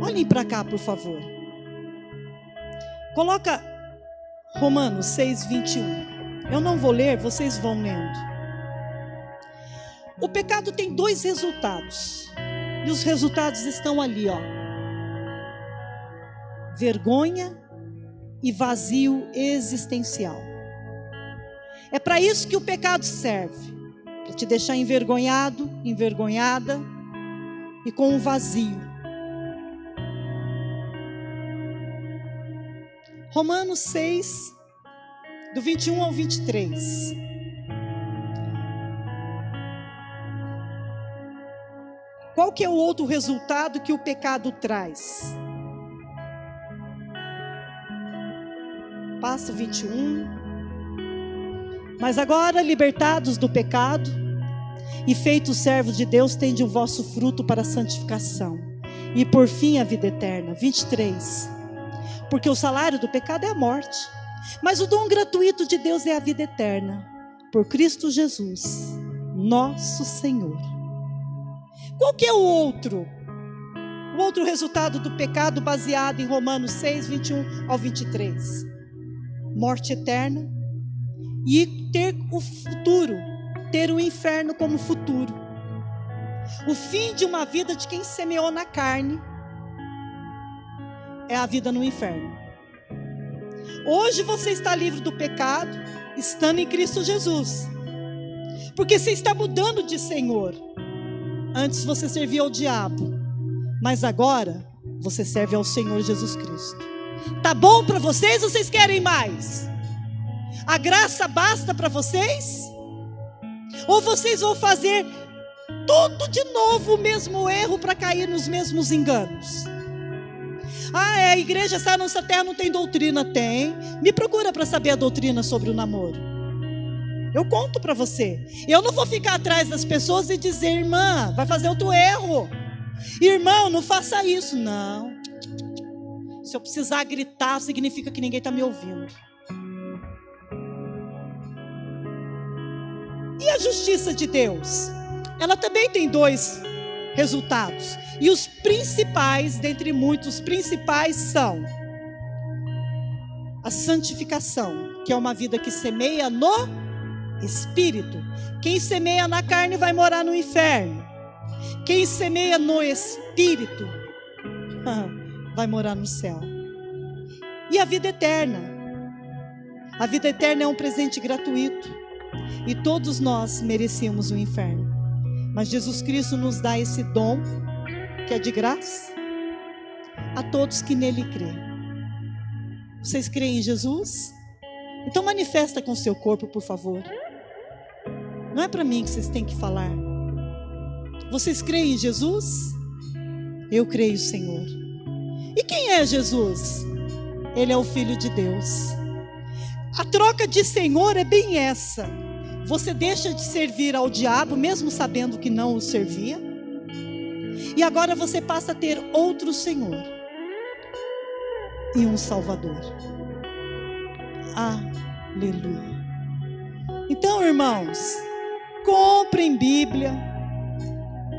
Olhem para cá, por favor. Coloca Romanos 6:21. Eu não vou ler, vocês vão lendo. O pecado tem dois resultados. E os resultados estão ali, ó. Vergonha e vazio existencial. É para isso que o pecado serve. Para te deixar envergonhado, envergonhada e com um vazio. Romanos 6, do 21 ao 23. Qual que é o outro resultado que o pecado traz? Passa o 21. Mas agora, libertados do pecado e feitos servos de Deus, tende o vosso fruto para a santificação e por fim a vida eterna. 23. Porque o salário do pecado é a morte, mas o dom gratuito de Deus é a vida eterna, por Cristo Jesus, nosso Senhor. Qual que é o outro? O outro resultado do pecado baseado em Romanos 6, 21 ao 23. Morte eterna e ter o futuro, ter o inferno como futuro. O fim de uma vida de quem semeou na carne é a vida no inferno. Hoje você está livre do pecado, estando em Cristo Jesus, porque você está mudando de Senhor. Antes você servia ao diabo, mas agora você serve ao Senhor Jesus Cristo. Tá bom para vocês ou vocês querem mais? A graça basta para vocês? Ou vocês vão fazer tudo de novo o mesmo erro para cair nos mesmos enganos? A igreja sai nessa terra, não tem doutrina? Tem. Me procura para saber a doutrina sobre o namoro. Eu conto para você. Eu não vou ficar atrás das pessoas e dizer: irmã, vai fazer outro erro. Irmão, não faça isso. Não. Se eu precisar gritar, significa que ninguém está me ouvindo. E a justiça de Deus? Ela também tem dois resultados. E os principais, dentre muitos principais, são a santificação, que é uma vida que semeia no Espírito. Quem semeia na carne vai morar no inferno. Quem semeia no Espírito vai morar no céu. E a vida eterna? A vida eterna é um presente gratuito. E todos nós merecíamos o inferno. Mas Jesus Cristo nos dá esse dom, que é de graça, a todos que nele crêem. Vocês creem em Jesus? Então manifesta com o seu corpo, por favor. Não é para mim que vocês têm que falar. Vocês creem em Jesus? Eu creio, Senhor. E quem é Jesus? Ele é o Filho de Deus. A troca de Senhor é bem essa. Você deixa de servir ao diabo, mesmo sabendo que não o servia. E agora você passa a ter outro Senhor e um Salvador. Aleluia. Então, irmãos, comprem Bíblia,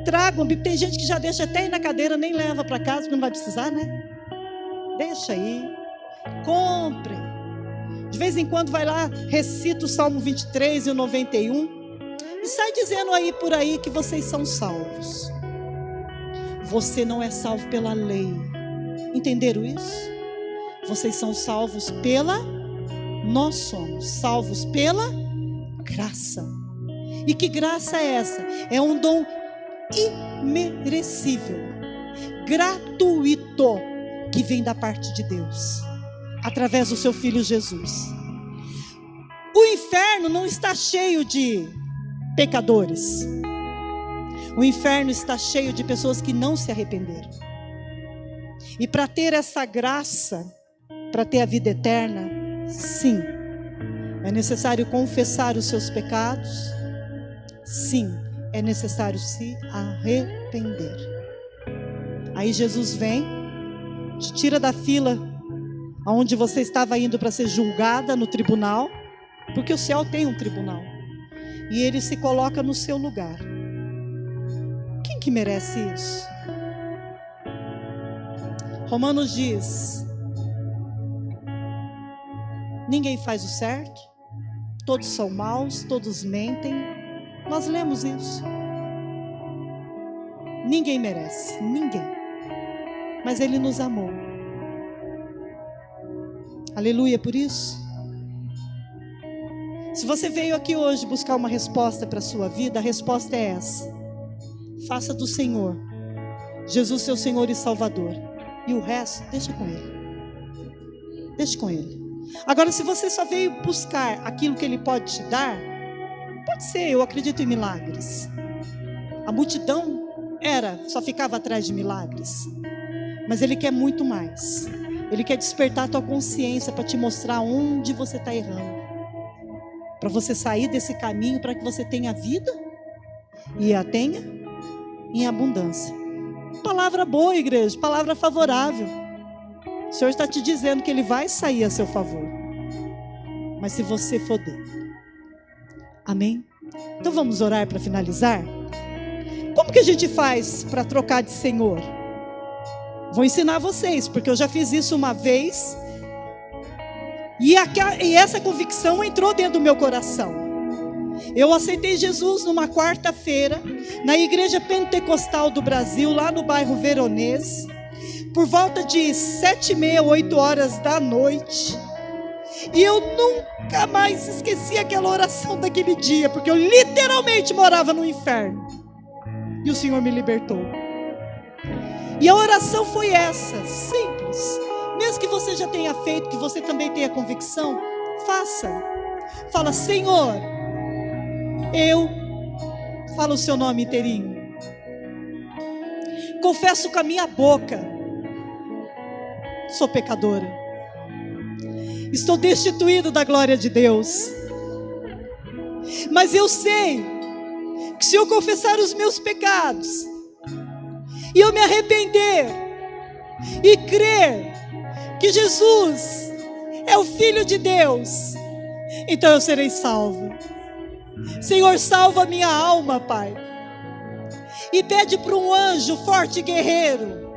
tragam Bíblia. Tem gente que já deixa até aí na cadeira, nem leva para casa, porque não vai precisar, né? Deixa aí. Comprem. De vez em quando vai lá, recita o Salmo 23 e o 91 e sai dizendo aí por aí que vocês são salvos. Você não é salvo pela lei. Entenderam isso? Vocês são salvos nós somos salvos pela graça. E que graça é essa? É um dom imerecível, gratuito, que vem da parte de Deus, através do seu Filho Jesus. O inferno não está cheio de pecadores. O inferno está cheio de pessoas que não se arrependeram. E para ter essa graça, para ter a vida eterna, sim, é necessário confessar os seus pecados. Sim, é necessário se arrepender. Aí Jesus vem, te tira da fila onde você estava indo para ser julgada no tribunal, porque o céu tem um tribunal, e ele se coloca no seu lugar. Quem que merece isso? Romanos diz: ninguém faz o certo, todos são maus, todos mentem. Nós lemos isso. Ninguém merece, ninguém. Mas ele nos amou. Aleluia por isso. Se você veio aqui hoje buscar uma resposta para a sua vida, a resposta é essa: faça do Senhor Jesus seu Senhor e Salvador, e o resto deixa com Ele. Deixa com Ele. Agora, se você só veio buscar aquilo que Ele pode te dar, pode ser, eu acredito em milagres. A multidão só ficava atrás de milagres, mas Ele quer muito mais. Ele quer despertar a tua consciência para te mostrar onde você está errando, para você sair desse caminho, para que você tenha vida e a tenha em abundância. Palavra boa, igreja, palavra favorável. O Senhor está te dizendo que Ele vai sair a seu favor, mas se você for dele. Amém? Então vamos orar para finalizar? Como que a gente faz para trocar de Senhor? Vou ensinar vocês, porque eu já fiz isso uma vez, e essa convicção entrou dentro do meu coração. Eu aceitei Jesus numa quarta-feira, na igreja pentecostal do Brasil, lá no bairro Veronês, por volta de 7h30, 8h da noite. E eu nunca mais esqueci aquela oração daquele dia, porque eu literalmente morava no inferno. E o Senhor me libertou. E a oração foi essa, simples. Mesmo que você já tenha feito, que você também tenha convicção, faça. Fala: Senhor, eu falo o seu nome inteirinho. Confesso com a minha boca: sou pecadora. Estou destituído da glória de Deus. Mas eu sei que se eu confessar os meus pecados, e eu me arrepender, e crer que Jesus é o Filho de Deus, então eu serei salvo. Senhor, salva a minha alma, Pai. E pede para um anjo forte e guerreiro,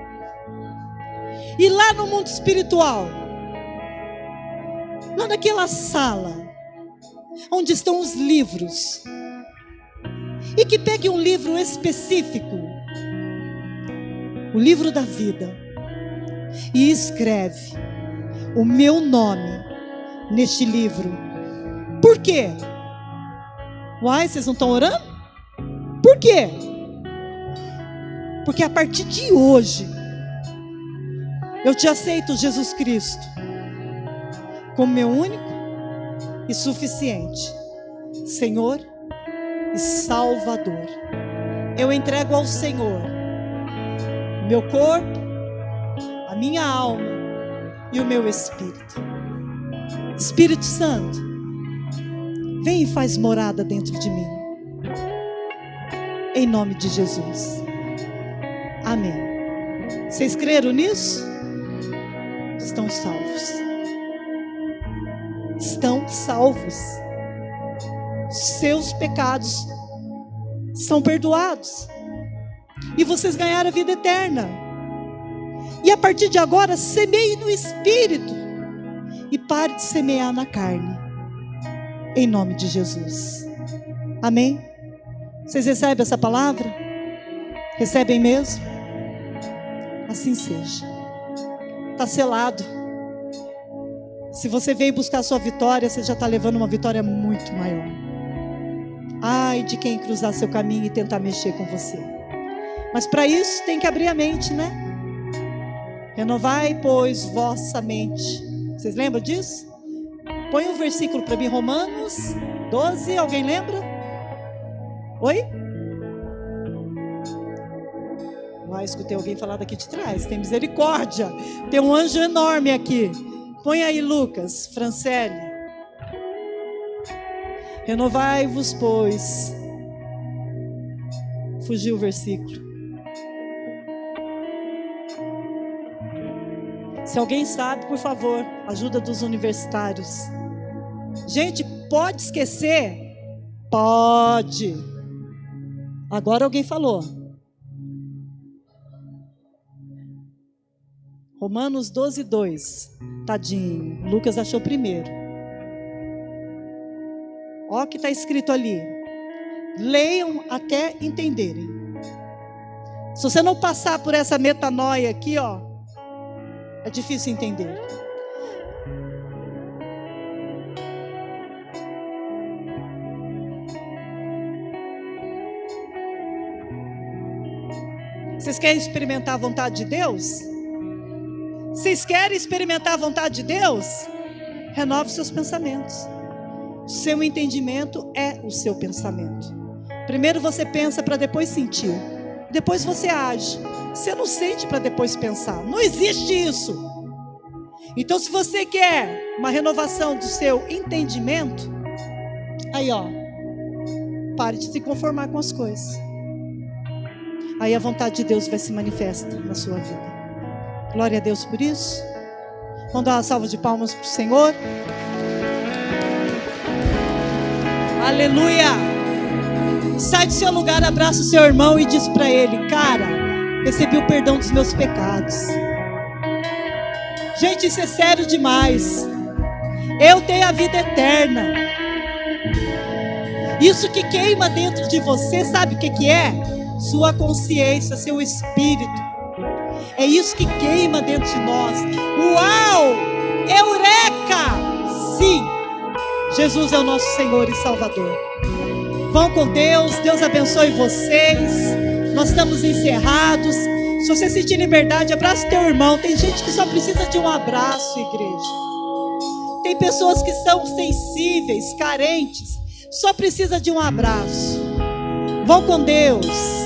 e lá no mundo espiritual, lá naquela sala onde estão os livros, e que pegue um livro específico, o livro da vida, e escreve o meu nome neste livro. Por quê? Uai, vocês não estão orando? Por quê? Porque a partir de hoje eu te aceito, Jesus Cristo, como meu único e suficiente Senhor e Salvador. Eu entrego ao Senhor meu corpo, a minha alma e o meu espírito. Espírito Santo, vem e faz morada dentro de mim, em nome de Jesus. Amém. Vocês creram nisso? Estão salvos. Estão salvos. Seus pecados são perdoados. E vocês ganharam a vida eterna. E a partir de agora, semeie no Espírito. E pare de semear na carne. Em nome de Jesus. Amém? Vocês recebem essa palavra? Recebem mesmo? Assim seja. Está selado. Se você veio buscar a sua vitória, você já está levando uma vitória muito maior. Ai de quem cruzar seu caminho e tentar mexer com você. Mas para isso tem que abrir a mente, né? Renovai, pois, vossa mente. Vocês lembram disso? Põe um versículo para mim, Romanos 12, alguém lembra? Oi? Escutei alguém falar daqui de trás. Tem misericórdia. Tem um anjo enorme aqui. Põe aí, Lucas, Franciele. Renovai-vos, pois. Fugiu o versículo. Se alguém sabe, por favor, ajuda dos universitários. Gente, pode esquecer? Pode. Agora alguém falou. Romanos 12, 2. Tadinho, Lucas achou primeiro. Olha o que está escrito ali. Leiam até entenderem. Se você não passar por essa metanoia aqui, ó, é difícil entender. Vocês querem experimentar a vontade de Deus? Vocês querem experimentar a vontade de Deus? Renove seus pensamentos. Seu entendimento é o seu pensamento. Primeiro você pensa para depois sentir. Depois você age. Você não sente para depois pensar. Não existe isso. Então, se você quer uma renovação do seu entendimento, aí ó, pare de se conformar com as coisas. Aí a vontade de Deus vai se manifestar na sua vida. Glória a Deus por isso. Vamos dar uma salva de palmas para o Senhor. Aleluia. Sai do seu lugar, abraça o seu irmão e diz para ele: cara, recebi o perdão dos meus pecados. Gente, isso é sério demais. Eu tenho a vida eterna. Isso que queima dentro de você, sabe o que é? Sua consciência, seu espírito. É isso que queima dentro de nós. Uau! Eureka! Sim, Jesus é o nosso Senhor e Salvador. Vão com Deus. Deus abençoe vocês. Nós estamos encerrados. Se você sentir liberdade, abraça teu irmão. Tem gente que só precisa de um abraço, igreja. Tem pessoas que são sensíveis, carentes, só precisa de um abraço. Vão com Deus.